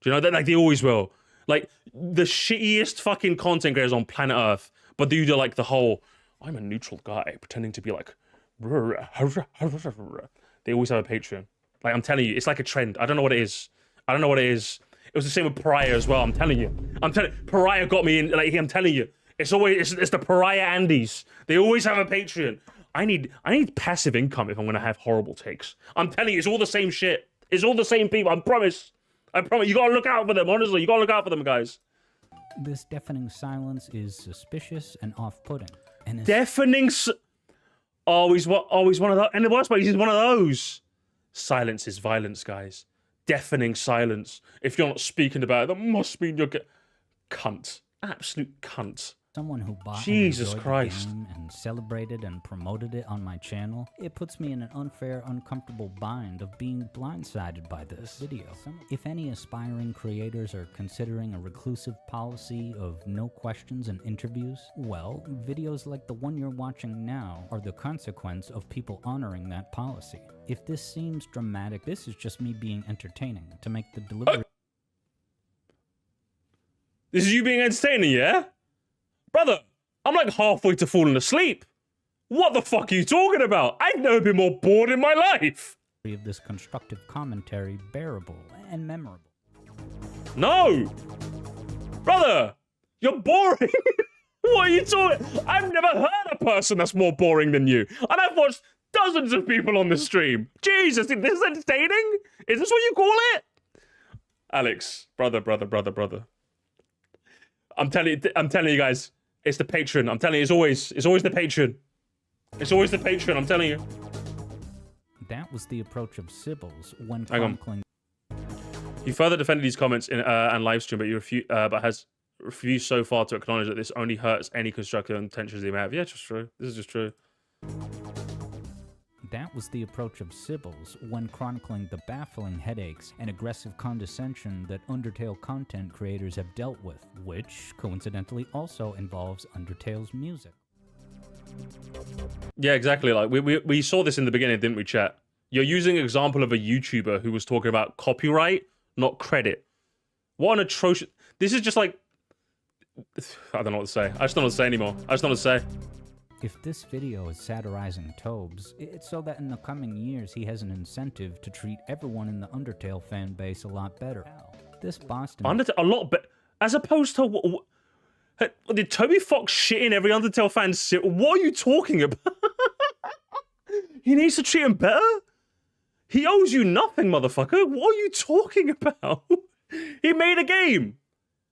Speaker 1: Do you know that? Like, they always will. Like, the shittiest fucking content creators on planet Earth, but they do like the whole, I'm a neutral guy pretending to be like, they always have a patron. Like, I'm telling you, it's like a trend. I don't know what it is. It was the same with Pariah as well. I'm telling you. Pariah got me in. Like, I'm telling you, it's the Pariah Andes. They always have a Patreon. I need passive income if I'm gonna have horrible takes. I'm telling you, it's all the same shit. It's all the same people. I promise. You gotta look out for them. Honestly, you gotta look out for them, guys.
Speaker 2: This deafening silence is suspicious and off-putting. And
Speaker 1: deafening. Always one of those. And the worst part is he's one of those. Silence is violence, guys. Deafening silence. If you're not speaking about it, that must mean you're cunt. Absolute cunt.
Speaker 2: Someone who bought
Speaker 1: Jesus
Speaker 2: and
Speaker 1: Christ.
Speaker 2: The game and celebrated and promoted it on my channel, it puts me in an unfair, uncomfortable bind of being blindsided by this video. If any aspiring creators are considering a reclusive policy of no questions in interviews, well, videos like the one you're watching now are the consequence of people honoring that policy. If this seems dramatic, this is just me being entertaining to make the delivery.
Speaker 1: This is you being entertaining, yeah? Brother, I'm like halfway to falling asleep. What the fuck are you talking about? I've never been more bored in my life.
Speaker 2: Of this constructive commentary bearable and memorable.
Speaker 1: No! Brother, you're boring. What are you talking? I've never heard a person that's more boring than you. And I've watched dozens of people on the stream. Jesus, is this entertaining? Is this what you call it? Alex, brother. I'm telling you guys, it's the patron. I'm telling you, it's always the patron. It's always the patron, I'm telling you.
Speaker 2: That was the approach of Sybil's when
Speaker 1: chronicling. He further defended these comments in and live stream, but has refused so far to acknowledge that this only hurts any constructive intentions they may have. Yeah, it's just true. This is just true.
Speaker 2: That was the approach of Sibbles when chronicling the baffling headaches and aggressive condescension that Undertale content creators have dealt with, which, coincidentally, also involves Undertale's music.
Speaker 1: Yeah, exactly. Like we saw this in the beginning, didn't we, chat? You're using an example of a YouTuber who was talking about copyright, not credit. What an atrocious... This is just like... I don't know what to say. I just don't know what to say anymore. I just don't know what to say.
Speaker 2: If this video is satirizing Tobes, it's so that in the coming years he has an incentive to treat everyone in the Undertale fan base a lot better. This Boston...
Speaker 1: A lot better... As opposed to... Did Toby Fox shit in every Undertale fan? What are you talking about? He needs to treat him better? He owes you nothing, motherfucker. What are you talking about? He made a game.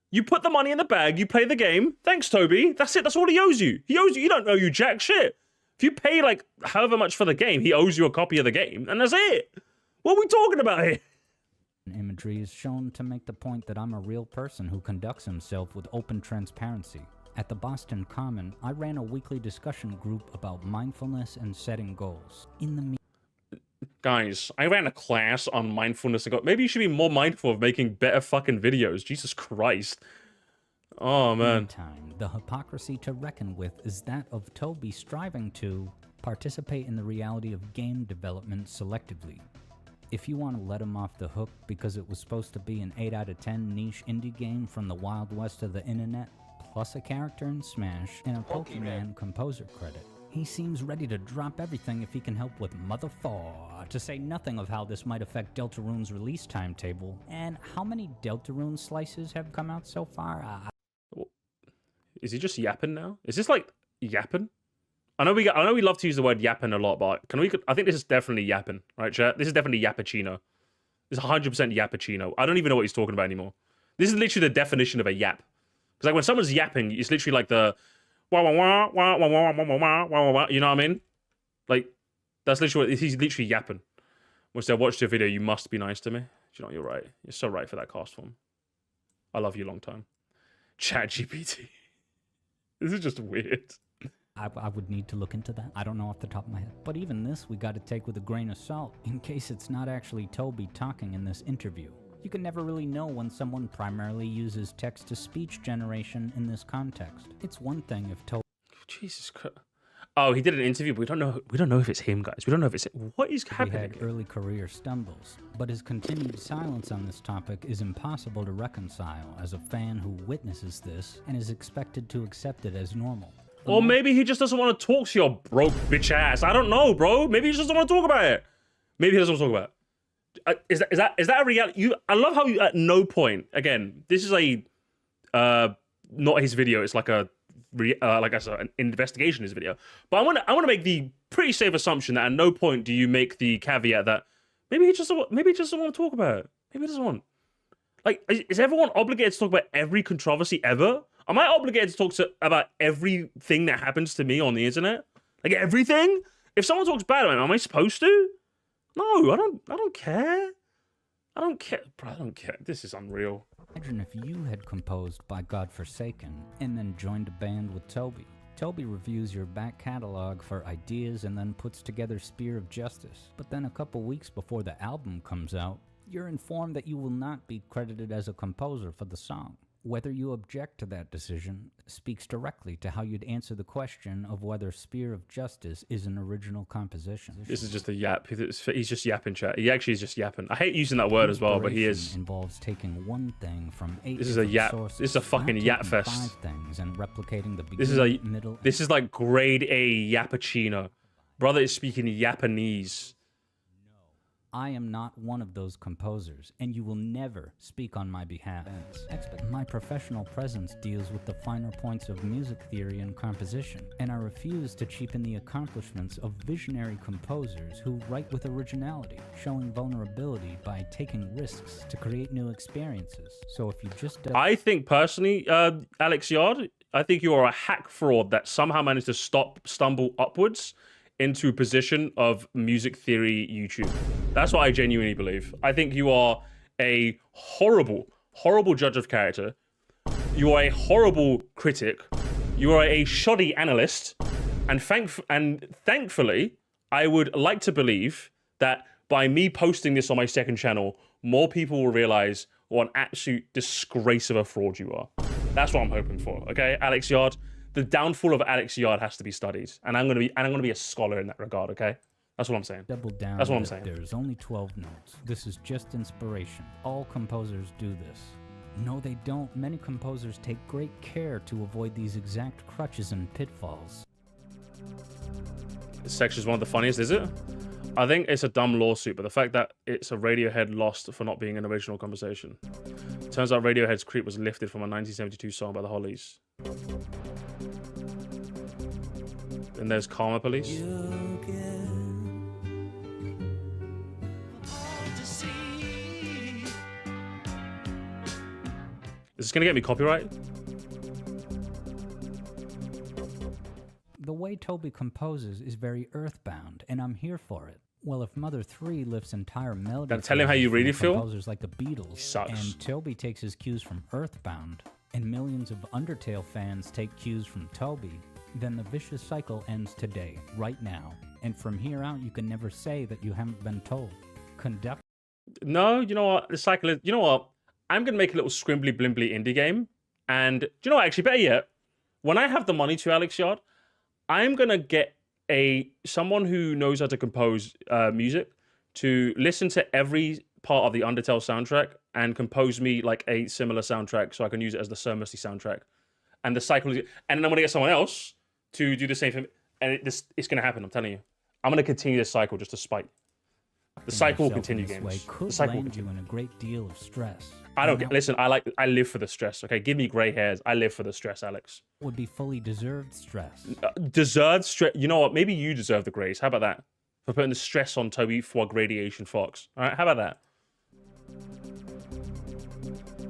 Speaker 1: You put the money in the bag, you play the game. Thanks, Toby. That's it. That's all he owes you. He owes you. You don't owe you jack shit. If you pay, like, however much for the game, he owes you a copy of the game. And that's it. What are we talking about here?
Speaker 2: Imagery is shown to make the point that I'm a real person who conducts himself with open transparency. At the Boston Common, I ran a weekly discussion group about mindfulness and setting goals. In the
Speaker 1: Guys, I ran a class on mindfulness and maybe you should be more mindful of making better fucking videos. Jesus Christ. Oh, man.
Speaker 2: meantime, the hypocrisy to reckon with is that of Toby striving to participate in the reality of game development selectively. If you want to let him off the hook because it was supposed to be an 8 out of 10 niche indie game from the Wild West of the internet, plus a character in Smash and a Pokemon composer credit, he seems ready to drop everything if he can help with Mother 4, to say nothing of how this might affect Deltarune's release timetable, and how many Deltarune slices have come out so far.
Speaker 1: Is he just yapping now? Is this like yapping? I know we love to use the word yapping a lot, but I think this is definitely yapping, right, chat? This is definitely yappuccino. This is 100% yappuccino. I don't even know what he's talking about anymore. This is literally the definition of a yap. Because like when someone's yapping, it's literally like the wah wah wah wah wah wah wah wah wah wah. You know what I mean? Like that's literally what he's literally yapping. Once I watched your video, you must be nice to me. You know, you're right. You're so right for that cast form. I love you long time. Chat GPT. This is just weird.
Speaker 2: I would need to look into that. I don't know off the top of my head. But even this, we got to take with a grain of salt, in case it's not actually Toby talking in this interview. You can never really know when someone primarily uses text-to-speech generation in this context. It's one thing if Toby...
Speaker 1: Jesus Christ. Oh, he did an interview, but we don't know if it's him, guys. We don't know if it's him. What is happening?
Speaker 2: He had early career stumbles, but his continued silence on this topic is impossible to reconcile as a fan who witnesses this and is expected to accept it as normal.
Speaker 1: Or maybe he just doesn't want to talk to your broke bitch ass. I don't know, bro. Maybe he just doesn't want to talk about it. Maybe he doesn't want to talk about it. Is that a reality? I love how you at no point, again, this is a not his video. It's like a like I said, an investigation his video. But I want to make the pretty safe assumption that at no point do you make the caveat that maybe he just doesn't want to talk about it. Maybe he doesn't want. Like, is everyone obligated to talk about every controversy ever? Am I obligated to talk about everything that happens to me on the internet? Like everything? If someone talks bad about me, am I supposed to? No, I don't care. I don't care. Bro, I don't care. This is unreal.
Speaker 2: Imagine if you had composed by Godforsaken and then joined a band with Toby. Toby reviews your back catalog for ideas and then puts together Spear of Justice. But then a couple weeks before the album comes out, you're informed that you will not be credited as a composer for the song. Whether you object to that decision speaks directly to how you'd answer the question of whether Spear of Justice is an original composition.
Speaker 1: This is just a yap. He's just yapping, chat. He actually is just yapping. I hate using that word as well, but he is.
Speaker 2: Involves taking one thing from 8
Speaker 1: This is a yap.
Speaker 2: sources,
Speaker 1: this is a fucking yap fest.
Speaker 2: 5 things and replicating the beginning,
Speaker 1: This is a
Speaker 2: middle.
Speaker 1: This is like grade A yappuccino. Brother is speaking Japanese.
Speaker 2: I am not one of those composers, and you will never speak on my behalf. My professional presence deals with the finer points of music theory and composition, and I refuse to cheapen the accomplishments of visionary composers who write with originality, showing vulnerability by taking risks to create new experiences. So if you just...
Speaker 1: I think personally, Alex Yard, I think you are a hack fraud that somehow managed to stumble upwards into a position of music theory YouTube. That's what I genuinely believe. I think you are a horrible, horrible judge of character. You are a horrible critic. You are a shoddy analyst. And thankfully, I would like to believe that by me posting this on my second channel, more people will realize what an absolute disgrace of a fraud you are. That's what I'm hoping for, okay? Alex Yard, the downfall of Alex Yard has to be studied, and I'm gonna be a scholar in that regard, okay? That's what I'm saying.
Speaker 2: Double down.
Speaker 1: That's what I'm saying.
Speaker 2: There's only 12 notes. This is just inspiration. All composers do this. No, they don't. Many composers take great care to avoid these exact crutches and pitfalls.
Speaker 1: This section is one of the funniest, is it? I think it's a dumb lawsuit, but the fact that it's a Radiohead lost for not being an original conversation. Turns out Radiohead's Creep was lifted from a 1972 song by the Hollies. And there's Karma Police. Is this gonna get me copyright?
Speaker 2: The way Toby composes is very earthbound, and I'm here for it. Well, if Mother 3 lifts entire melody
Speaker 1: Then tell him how you really feel.
Speaker 2: Composers like the Beatles,
Speaker 1: Sucks.
Speaker 2: and Toby takes his cues from Earthbound, and millions of Undertale fans take cues from Toby, then the vicious cycle ends today, right now. And from here out, you can never say that you haven't been told. Conduct.
Speaker 1: No, you know what? The cycle is. You know what? I'm gonna make a little scrimbly blimbly indie game, and do you know what? Actually, better yet, when I have the money to Alex Yard, I'm gonna get someone who knows how to compose music to listen to every part of the Undertale soundtrack and compose me like a similar soundtrack so I can use it as the Sir Moresty soundtrack. And the cycle is, and then I'm gonna get someone else to do the same thing, and it's gonna happen. I'm telling you, I'm gonna continue this cycle just to spite. The cycle will continue, games.
Speaker 2: Could
Speaker 1: The cycle will
Speaker 2: land
Speaker 1: continue.
Speaker 2: you in a great deal of stress.
Speaker 1: I don't get. Listen, I live for the stress. Okay, give me gray hairs. I live for the stress, Alex.
Speaker 2: Would be fully deserved stress.
Speaker 1: Deserved stress. You know what? Maybe you deserve the grace. How about that? For putting the stress on Toby for Gradation Fox. All right, how about that?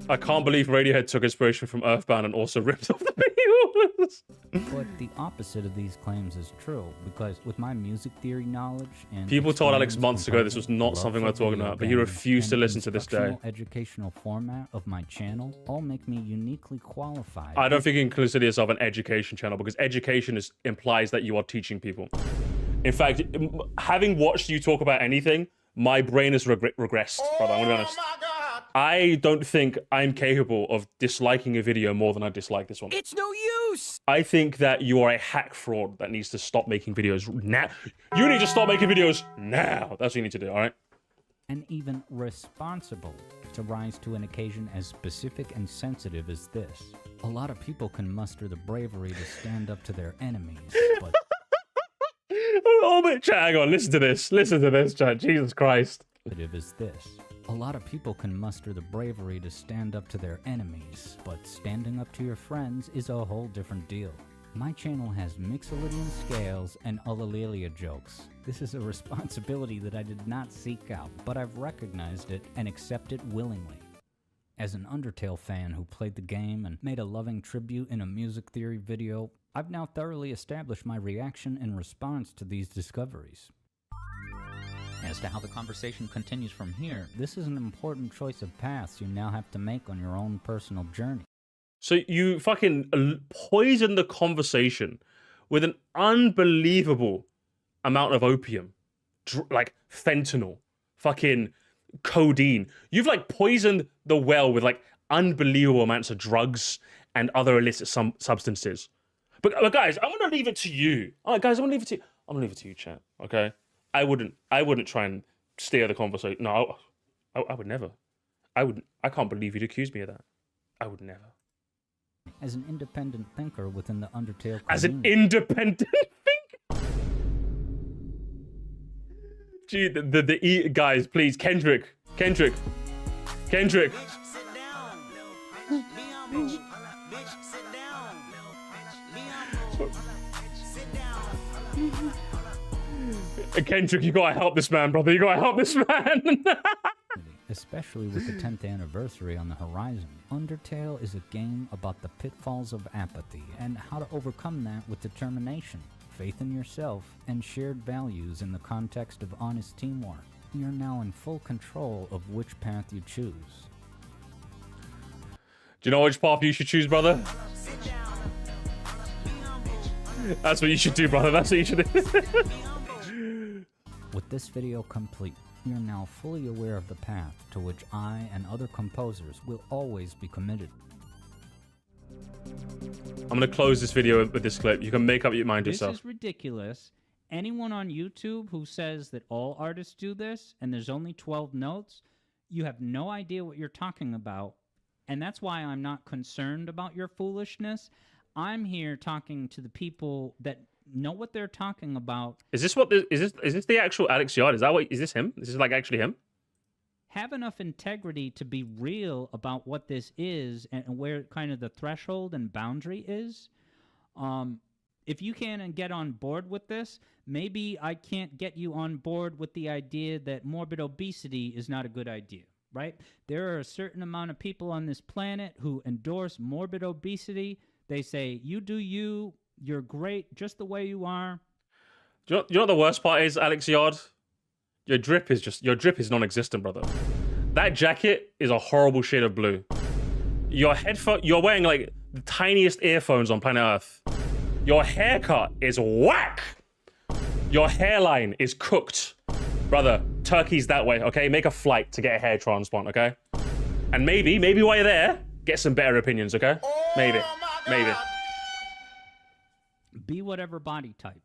Speaker 1: I can't believe Radiohead took inspiration from Earthbound and also ripped off the videos.
Speaker 2: But the opposite of these claims is true, because with my music theory knowledge and
Speaker 1: people told Alex
Speaker 2: experience
Speaker 1: months ago this was
Speaker 2: composing,
Speaker 1: not
Speaker 2: love
Speaker 1: something
Speaker 2: for
Speaker 1: we're talking
Speaker 2: video
Speaker 1: about, but he
Speaker 2: games,
Speaker 1: refused to
Speaker 2: and
Speaker 1: listen to this day.
Speaker 2: instructional educational format of my channel all make me uniquely qualified.
Speaker 1: I don't think you can consider yourself an education channel because education implies that you are teaching people. In fact, having watched you talk about anything, my brain has regressed, brother. I'm gonna be honest. I don't think I'm capable of disliking a video more than I dislike this one.
Speaker 3: It's no use!
Speaker 1: I think that you are a hack fraud that needs to stop making videos now. You need to stop making videos now. That's what you need to do, all right?
Speaker 2: And even responsible to rise to an occasion as specific and sensitive as this. A lot of people can muster the bravery to stand up to their enemies, but
Speaker 1: Oh, but chat, hang on. Listen to this. Listen to this, chat. Jesus Christ.
Speaker 2: is this. A lot of people can muster the bravery to stand up to their enemies, but standing up to your friends is a whole different deal. My channel has Mixolydian scales and ukulele jokes. This is a responsibility that I did not seek out, but I've recognized it and accept it willingly. As an Undertale fan who played the game and made a loving tribute in a music theory video, I've now thoroughly established my reaction and response to these discoveries. As to how the conversation continues from here, this is an important choice of paths you now have to make on your own personal journey.
Speaker 1: So you fucking poison the conversation with an unbelievable amount of opium. Like fentanyl. Fucking codeine. You've like poisoned the well with like unbelievable amounts of drugs and other illicit substances. But guys, I'm gonna leave it to you. All right, guys, I'm gonna leave it to you. I'm gonna leave it to you, chat. Okay, I wouldn't try and steer the conversation. No, I would never. I can't believe you'd accuse me of that. I would never.
Speaker 2: As an independent thinker within the Undertale community.
Speaker 1: As an independent thinker. Gee, the guys, please, Kendrick. Kendrick, you gotta help this man, brother. You gotta help this man.
Speaker 2: Especially with the 10th anniversary on the horizon. Undertale is a game about the pitfalls of apathy and how to overcome that with determination, faith in yourself, and shared values in the context of honest teamwork. You're now in full control of which path you choose.
Speaker 1: Do you know which path you should choose, brother? That's what you should do, brother. That's what you should do.
Speaker 2: With this video complete, we are now fully aware of the path to which I and other composers will always be committed.
Speaker 1: I'm gonna close this video with this clip. You can make up your mind yourself.
Speaker 4: This is ridiculous. Anyone on YouTube who says that all artists do this and there's only 12 notes, you have no idea what you're talking about. And that's why I'm not concerned about your foolishness. I'm here talking to the people that know what they're talking about.
Speaker 1: Is this what is this the actual Alex Yard? Is that what is this him? Is this like actually him?
Speaker 4: Have enough integrity to be real about what this is and where kind of the threshold and boundary is. If you can't get on board with this, maybe I can't get you on board with the idea that morbid obesity is not a good idea, right? There are a certain amount of people on this planet who endorse morbid obesity. They say, you do you, you're great just the way you are.
Speaker 1: Do you know what the worst part is, Alex Yard? Your drip is non-existent, brother. That jacket is a horrible shade of blue. You're wearing like the tiniest earphones on planet Earth. Your haircut is whack. Your hairline is cooked. Brother, Turkey's that way, okay? Make a flight to get a hair transplant, okay? And maybe while you're there, get some better opinions, okay? Maybe.
Speaker 4: Be whatever body type,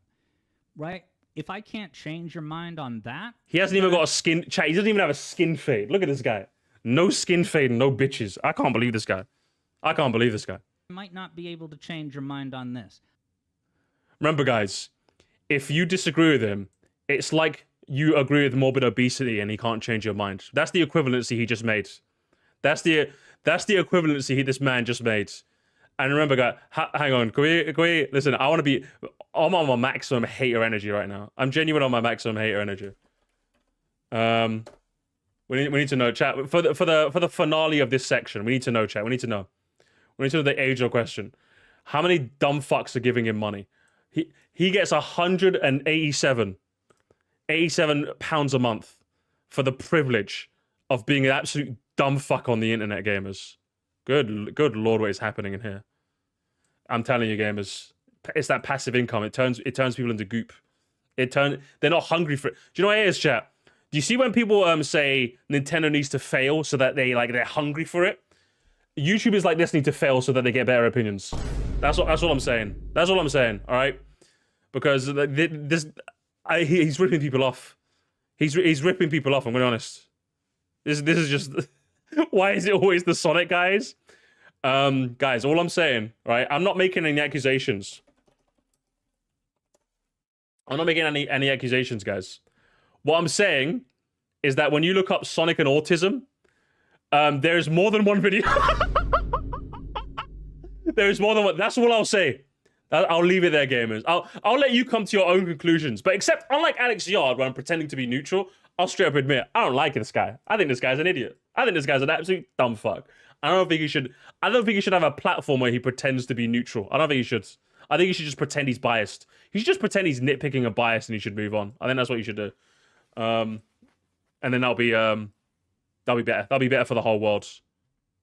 Speaker 4: right? If I can't change your mind on that...
Speaker 1: He hasn't even got a skin... Chat, he doesn't even have a skin fade. Look at this guy. No skin fade, no bitches. I can't believe this guy. I can't believe this guy.
Speaker 4: I might not be able to change your mind on this.
Speaker 1: Remember, guys, if you disagree with him, it's like you agree with morbid obesity and he can't change your mind. That's the equivalency he just made. That's the equivalency this man just made. And remember, guys, hang on. Can we listen? I'm on my maximum hater energy right now. I'm genuine on my maximum hater energy. We need to know, chat, for the finale of this section. We need to know, chat. We need to know the age-old question. How many dumb fucks are giving him money? He gets 187 £87 a month for the privilege of being an absolute dumb fuck on the internet, gamers. Good lord, what is happening in here? I'm telling you, gamers, it's that passive income. It turns people into goop. They're not hungry for it. Do you know what it is, chat? Do you see when people say Nintendo needs to fail so that they're hungry for it? YouTubers like this need to fail so that they get better opinions. That's what I'm saying. That's all I'm saying. All right, because he's ripping people off. He's ripping people off. I'm gonna be honest. This is just why is it always the Sonic guys? Guys, all I'm saying, right? I'm not making any accusations. I'm not making any accusations, guys. What I'm saying is that when you look up Sonic and autism, there's more than one video. There's more than one. That's all I'll say. I'll leave it there, gamers. I'll let you come to your own conclusions. But except, unlike Alex Yard, where I'm pretending to be neutral, I'll straight up admit, I don't like this guy. I think this guy's an idiot. I think this guy's an absolute dumb fuck. I don't think he should have a platform where he pretends to be neutral. I don't think he should. I think he should just pretend he's biased. He should just pretend he's nitpicking and biased and he should move on. I think that's what you should do. And then that'll be better. That'll be better for the whole world.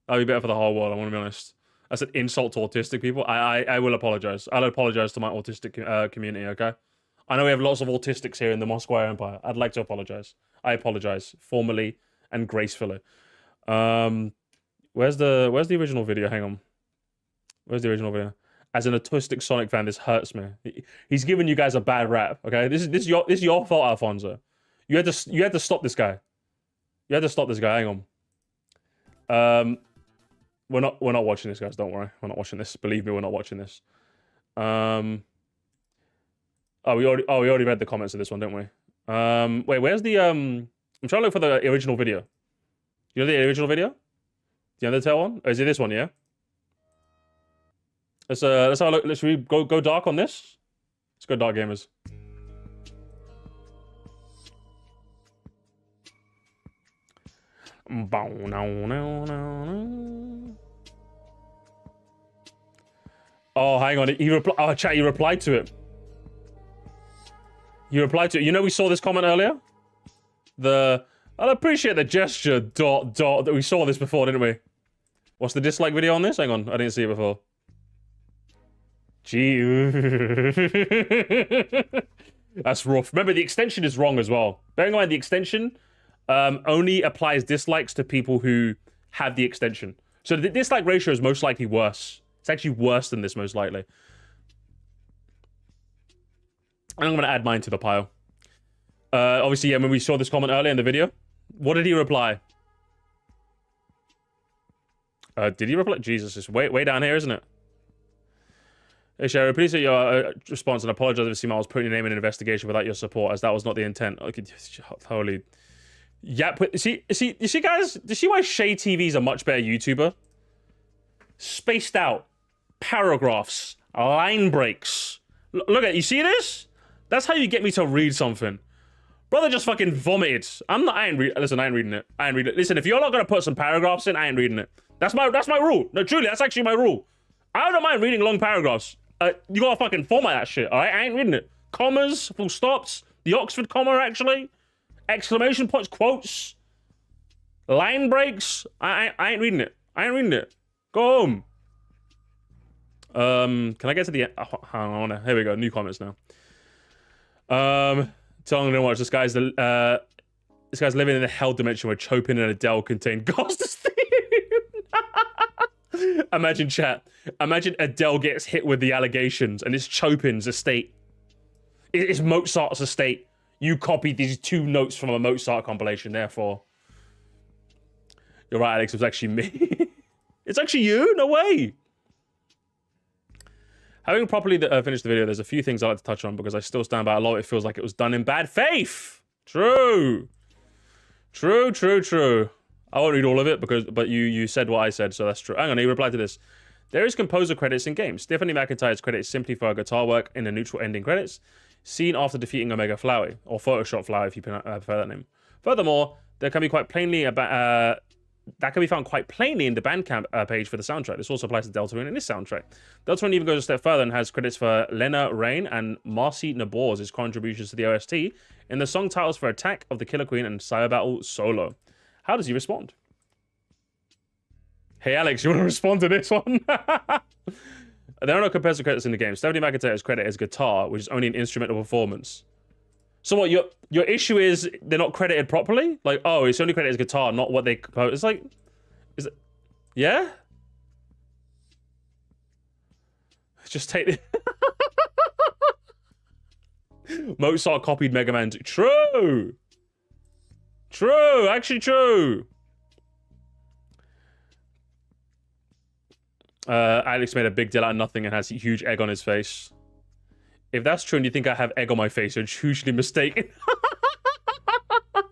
Speaker 1: That'll be better for the whole world, I want to be honest. That's an insult to autistic people. I will apologize. I'll apologize to my autistic community, okay? I know we have lots of autistics here in the Moscow Empire. I'd like to apologize. I apologize formally and gracefully. Where's the original video? Hang on. Where's the original video? As an autistic Sonic fan, this hurts me. He's giving you guys a bad rap, okay? This is your fault, Alfonso. You had to stop this guy. You had to stop this guy. Hang on. We're not watching this, guys. Don't worry. We're not watching this. Believe me, we're not watching this. We already read the comments of this one, didn't we? Wait, where's the I'm trying to look for the original video. You know the original video? The Undertale one? Or is it this one, yeah? Let's have a look. Should we go dark on this? Let's go dark, gamers. Oh, hang on. Chat, you replied to it. You replied to it. You know we saw this comment earlier? I'll appreciate the gesture, ... that we saw this before, didn't we? What's the dislike video on this? Hang on. I didn't see it before. Gee. That's rough. Remember, the extension is wrong as well. Bearing in mind, the extension only applies dislikes to people who have the extension. So the dislike ratio is most likely worse. It's actually worse than this, most likely. And I'm going to add mine to the pile. Obviously, yeah, when we saw this comment earlier in the video, what did he reply? Did he reply? Jesus, it's way down here, isn't it? Hey, Shayy, appreciate your response and apologize if I was putting your name in an investigation without your support, as that was not the intent. Okay, holy. Yeah, but you see, guys? Do you see why Shayy TV is a much better YouTuber? Spaced out, paragraphs, line breaks. Look at, you see this? That's how you get me to read something. Brother just fucking vomited. Listen, I ain't reading it. I ain't reading it. Listen, if you're not gonna put some paragraphs in, I ain't reading it. That's my rule. No, truly, that's actually my rule. I don't mind reading long paragraphs. You gotta fucking format that shit, alright? I ain't reading it. Commas, full stops, the Oxford comma, actually. Exclamation points, quotes. Line breaks. I ain't reading it. I ain't reading it. Go home. Can I get to the end? Oh, hang on. Here we go. New comments now. Telling them watch. This guy's living in a hell dimension where Chopin and Adele contain Ghost theme. Imagine chat. Imagine Adele gets hit with the allegations and it's Chopin's estate. It's Mozart's estate. You copied these 2 notes from a Mozart compilation, therefore. You're right, Alex. It was actually me. It's actually you? No way. Having properly finished the video, there's a few things I'd like to touch on because I still stand by a lot. It feels like it was done in bad faith. True. True. I won't read all of it but you said what I said, so that's true. Hang on, he replied to this. There is composer credits in games. Stephanie McIntyre's credit is simply for her guitar work in the neutral ending credits, seen after defeating Omega Flowey, or Photoshop Flowey if you prefer that name. Furthermore, that can be found quite plainly in the Bandcamp page for the soundtrack. This also applies to Deltarune in this soundtrack. Deltarune even goes a step further and has credits for Lena Rain and Marcy Nabor's contributions to the OST in the song titles for Attack of the Killer Queen and Cyber Battle Solo. How does he respond? Hey Alex, you want to respond to this one? There are no composer credits in the game. Stephanie McIntyre's credit is guitar, which is only an instrumental performance. So what, your issue is they're not credited properly? Like, oh, it's only credited as guitar, not what they compose. It's like, is it? Yeah? Just take it. Mozart copied Mega Man 2. True! True! Actually true! Alex made a big deal out of nothing and has a huge egg on his face. If that's true and you think I have egg on my face, you're hugely mistaken.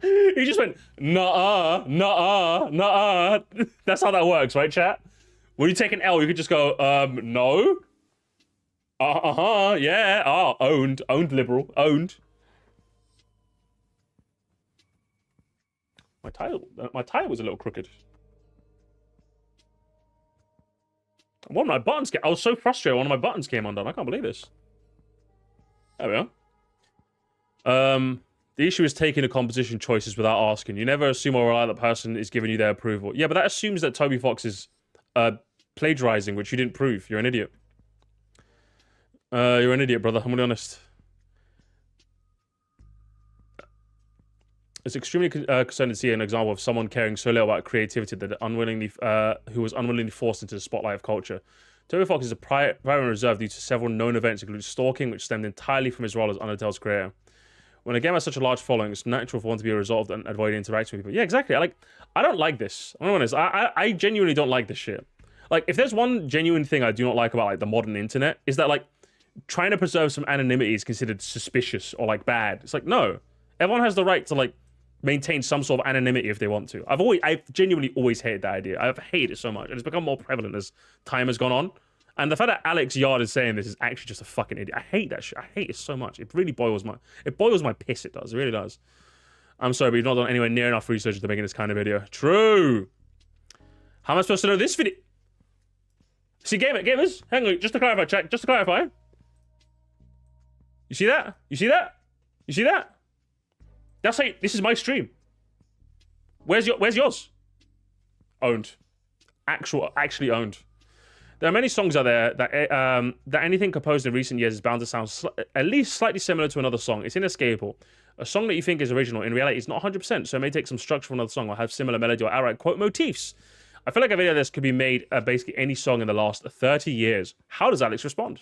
Speaker 1: He just went, nuh-uh, nuh-uh, nuh-uh. That's how that works, right, chat? When you take an L, you could just go, no. Uh-huh, yeah. Oh, owned. Owned liberal. Owned. My title was a little crooked. One of my buttons I was so frustrated one of my buttons came undone. I can't believe this. There we are. The issue is taking the composition choices without asking. You never assume or rely that the person is giving you their approval. Yeah, but that assumes that Toby Fox is plagiarizing, which you didn't prove. You're an idiot. You're an idiot, brother. I'm gonna be honest. It's extremely concerning to see an example of someone caring so little about creativity that who was unwillingly forced into the spotlight of culture. Toby Fox is a private reserve due to several known events, including stalking, which stemmed entirely from his role as Undertale's creator. When a game has such a large following, it's natural for one to be resolved and avoid interacting with people. Yeah, exactly. I don't like this. I'm honest. I genuinely don't like this shit. Like, if there's one genuine thing I do not like about like the modern internet, is that like trying to preserve some anonymity is considered suspicious or like bad. It's like, no, everyone has the right to like maintain some sort of anonymity if they want to. I've genuinely always hated that idea. I've hated it so much, and it's become more prevalent as time has gone on. And the fact that Alex Yard is saying this is actually just a fucking idiot. I hate that shit. I hate it so much. It really boils my piss. It does. It really does. I'm sorry, but you've not done anywhere near enough research to making this kind of video. True. How am I supposed to know this video? See, gamers, hang on, just to clarify, chat, just to clarify. You see that? You see that? You see that? That's how this is my stream. Where's yours? Owned. Actually owned. There are many songs out there that anything composed in recent years is bound to sound at least slightly similar to another song. It's inescapable. A song that you think is original, in reality, it's not 100%, so it may take some structure from another song or have similar melody or outright quote motifs. I feel like a video like this could be made basically any song in the last 30 years. How does Alex respond?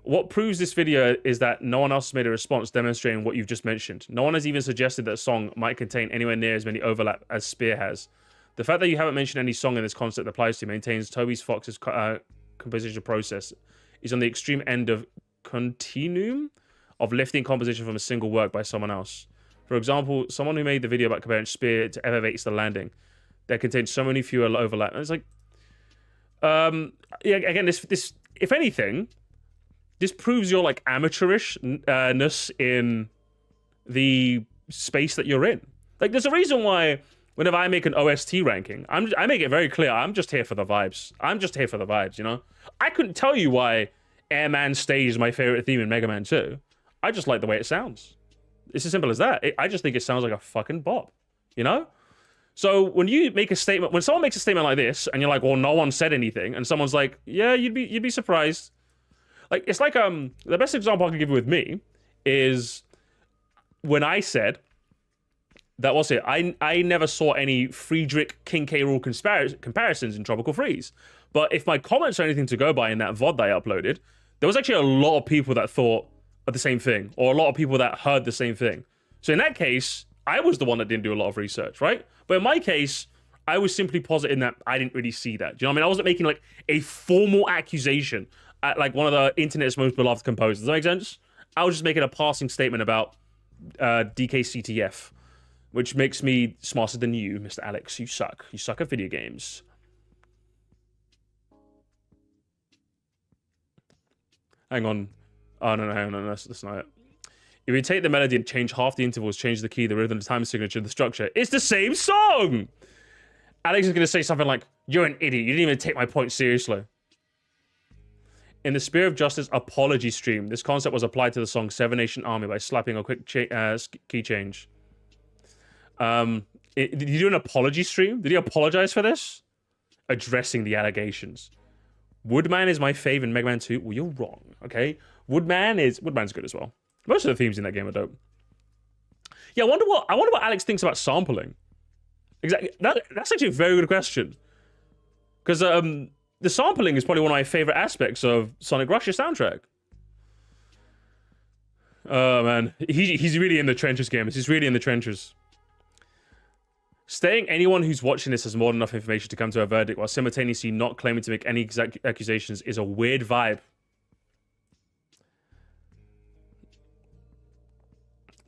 Speaker 1: What proves this video is that no one else has made a response demonstrating what you've just mentioned. No one has even suggested that a song might contain anywhere near as many overlap as Spear has. The fact that you haven't mentioned any song in this concept applies to maintains Toby's Fox's composition process is on the extreme end of continuum of lifting composition from a single work by someone else. For example, someone who made the video about comparing Spear to Elevates the Landing, that contains so many fewer overlap. And it's like, yeah, again, this, if anything, this proves your like amateurishness in the space that you're in. Like, there's a reason why whenever I make an OST ranking, I make it very clear, I'm just here for the vibes. I'm just here for the vibes, you know? I couldn't tell you why Airman Stage is my favorite theme in Mega Man 2. I just like the way it sounds. It's as simple as that. I just think it sounds like a fucking bop, you know? So when you make a statement, when someone makes a statement like this, and you're like, well, no one said anything, and someone's like, yeah, you'd be surprised. Like, it's like, the best example I can give you with me is when I said, that was it. I never saw any Friedrich King K. Rool comparisons in Tropical Freeze. But if my comments are anything to go by in that VOD that I uploaded, there was actually a lot of people that thought of the same thing, or a lot of people that heard the same thing. So in that case, I was the one that didn't do a lot of research, right? But in my case, I was simply positing that I didn't really see that. Do you know what I mean? I wasn't making like a formal accusation at like one of the internet's most beloved composers. Does that make sense? I was just making a passing statement about DKCTF. Which makes me smarter than you, Mr. Alex. You suck. You suck at video games. Hang on. Oh, no, hang on. That's not it. If you take the melody and change half the intervals, change the key, the rhythm, the time signature, the structure, it's the same song! Alex is going to say something like, you're an idiot. You didn't even take my point seriously. In the Spear of Justice apology stream, this concept was applied to the song Seven Nation Army by slapping a quick key change. Did he do an apology stream? Did he apologize for this? Addressing the allegations. Woodman is my fave in Mega Man 2. Well, you're wrong, okay? Woodman's good as well. Most of the themes in that game are dope. Yeah, I wonder what Alex thinks about sampling. Exactly. That's actually a very good question. Because the sampling is probably one of my favorite aspects of Sonic Rush's soundtrack. Oh man, he's really in the trenches, gamers. He's really in the trenches. Stating anyone who's watching this has more than enough information to come to a verdict while simultaneously not claiming to make any exact accusations is a weird vibe.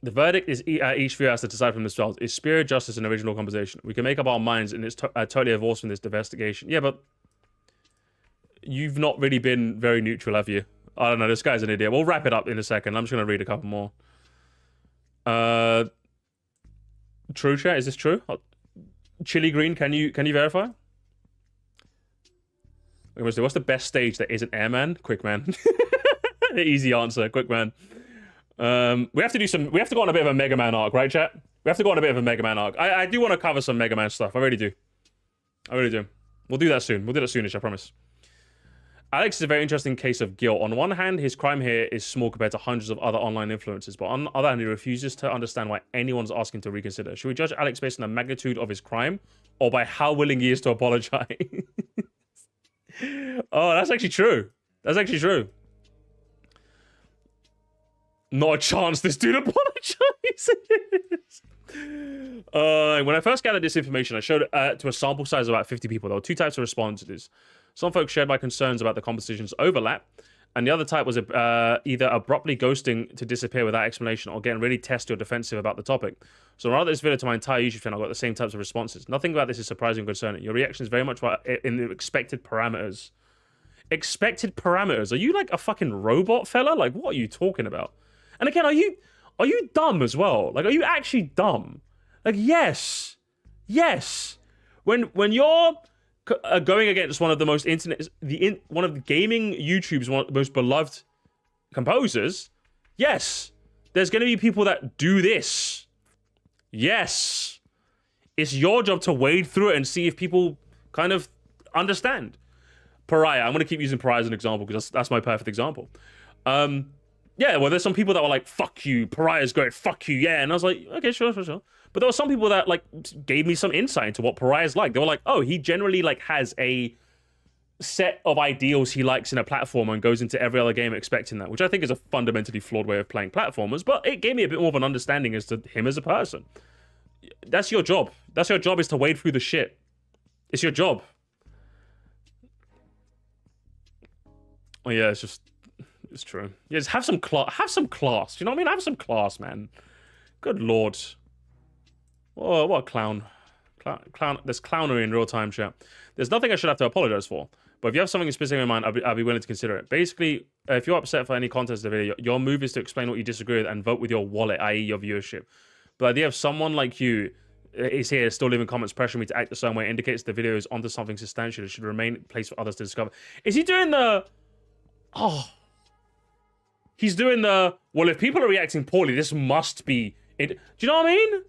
Speaker 1: The verdict is each viewer has to decide for themselves. Is Spear of Justice an original composition? We can make up our minds and it's totally divorced from this investigation. Yeah, but you've not really been very neutral, have you? I don't know, this guy's an idiot. We'll wrap it up in a second. I'm just going to read a couple more. True chat, is this true? Chili Green, can you verify? What's the best stage that isn't Airman? Quickman. Easy answer, Quickman. We have to go on a bit of a Mega Man arc, right, chat? We have to go on a bit of a Mega Man arc. I do want to cover some Mega Man stuff. I really do. We'll do that soon. We'll do that soonish, I promise. Alex is a very interesting case of guilt. On one hand, his crime here is small compared to hundreds of other online influencers, but on the other hand, he refuses to understand why anyone's asking to reconsider. Should we judge Alex based on the magnitude of his crime, or by how willing he is to apologize? Oh, that's actually true. That's actually true. Not a chance this dude apologizes. When I first gathered this information, I showed it to a sample size of about 50 people. There were two types of responses. Some folks shared my concerns about the composition's overlap, and the other type was either abruptly ghosting to disappear without explanation or getting really testy or defensive about the topic. So rather this video to my entire YouTube channel, I got the same types of responses. Nothing about this is surprising or concerning. Your reaction is very much in the expected parameters. Expected parameters? Are you like a fucking robot, fella? Like, what are you talking about? And again, are you dumb as well? Like, are you actually dumb? Like, yes. When you're going against one of the most one of the gaming YouTube's one of the most beloved composers, yes, there's going to be people that do this. Yes, it's your job to wade through it and see if people kind of understand. Pariah. I'm gonna keep using Pariah as an example because that's my perfect example. Yeah, well, there's some people that were like, "Fuck you, Pariah's great, fuck you, yeah," and I was like, "Okay, sure." But there were some people that like gave me some insight into what Pariah's like. They were like, "Oh, he generally like has a set of ideals he likes in a platformer and goes into every other game expecting that," which I think is a fundamentally flawed way of playing platformers. But it gave me a bit more of an understanding as to him as a person. That's your job. That's your job, is to wade through the shit. It's your job. Oh yeah, it's true. Yeah, just have some class. Have some class. You know what I mean? Have some class, man. Good lord. Oh, what a clown. Clown. There's clownery in real time, chat. There's nothing I should have to apologize for. But if you have something specific in mind, I'll be willing to consider it. Basically, if you're upset for any content of the video, your move is to explain what you disagree with and vote with your wallet, i.e. your viewership. But the idea of someone like you is here still leaving comments pressuring me to act the same way indicates the video is onto something substantial. It should remain a place for others to discover. Is he doing the... Oh... He's doing the, well, if people are reacting poorly, this must be it. Do you know what I mean?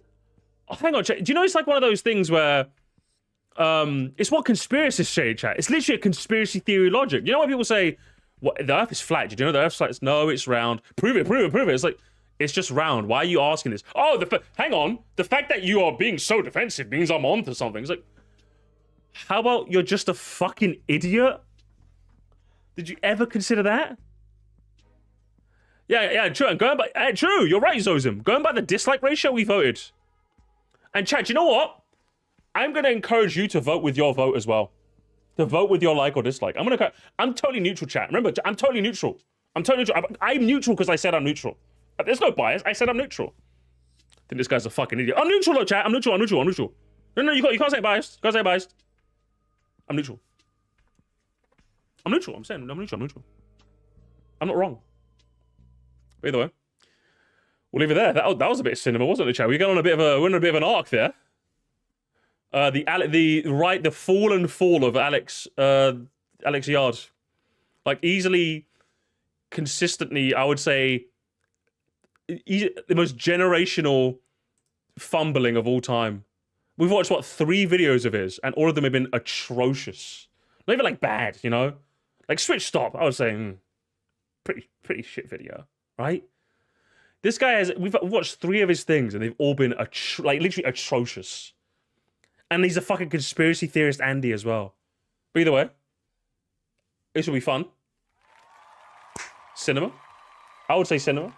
Speaker 1: Oh, hang on, chat. Do you know it's like one of those things where it's what conspiracists say, chat. It's literally a conspiracy theory logic. You know when people say, what, the Earth is flat? Did you know the Earth's flat? No, it's round. Prove it, prove it, prove it. It's like, it's just round. Why are you asking this? Oh, hang on. The fact that you are being so defensive means I'm onto something. It's like, how about you're just a fucking idiot? Did you ever consider that? Yeah, true. And going by, true, you're right, Zozim. Going by the dislike ratio, we voted. And chat, you know what? I'm going to encourage you to vote with your vote as well. To vote with your like or dislike. I'm totally neutral, chat. Remember, I'm totally neutral. I'm neutral because I said I'm neutral. There's no bias. I said I'm neutral. I think this guy's a fucking idiot. I'm neutral, though, chat. I'm neutral. No, you can't say biased. You can't say biased. I'm neutral. I'm neutral. I'm saying I'm neutral. I'm not wrong. Either way, we'll leave it there. That was a bit of cinema, wasn't it, chat? We're on a bit of an arc there. The fall and fall of Alex Yard, like easily, consistently, I would say, the most generational fumbling of all time. We've watched what 3 videos of his, and all of them have been atrocious. Not even like bad, you know, like Switch Stop. I would say pretty shit video. Right? This guy has... We've watched 3 of his things, and they've all been, like, literally atrocious. And he's a fucking conspiracy theorist Andy as well. But either way, this will be fun. Cinema. I would say cinema.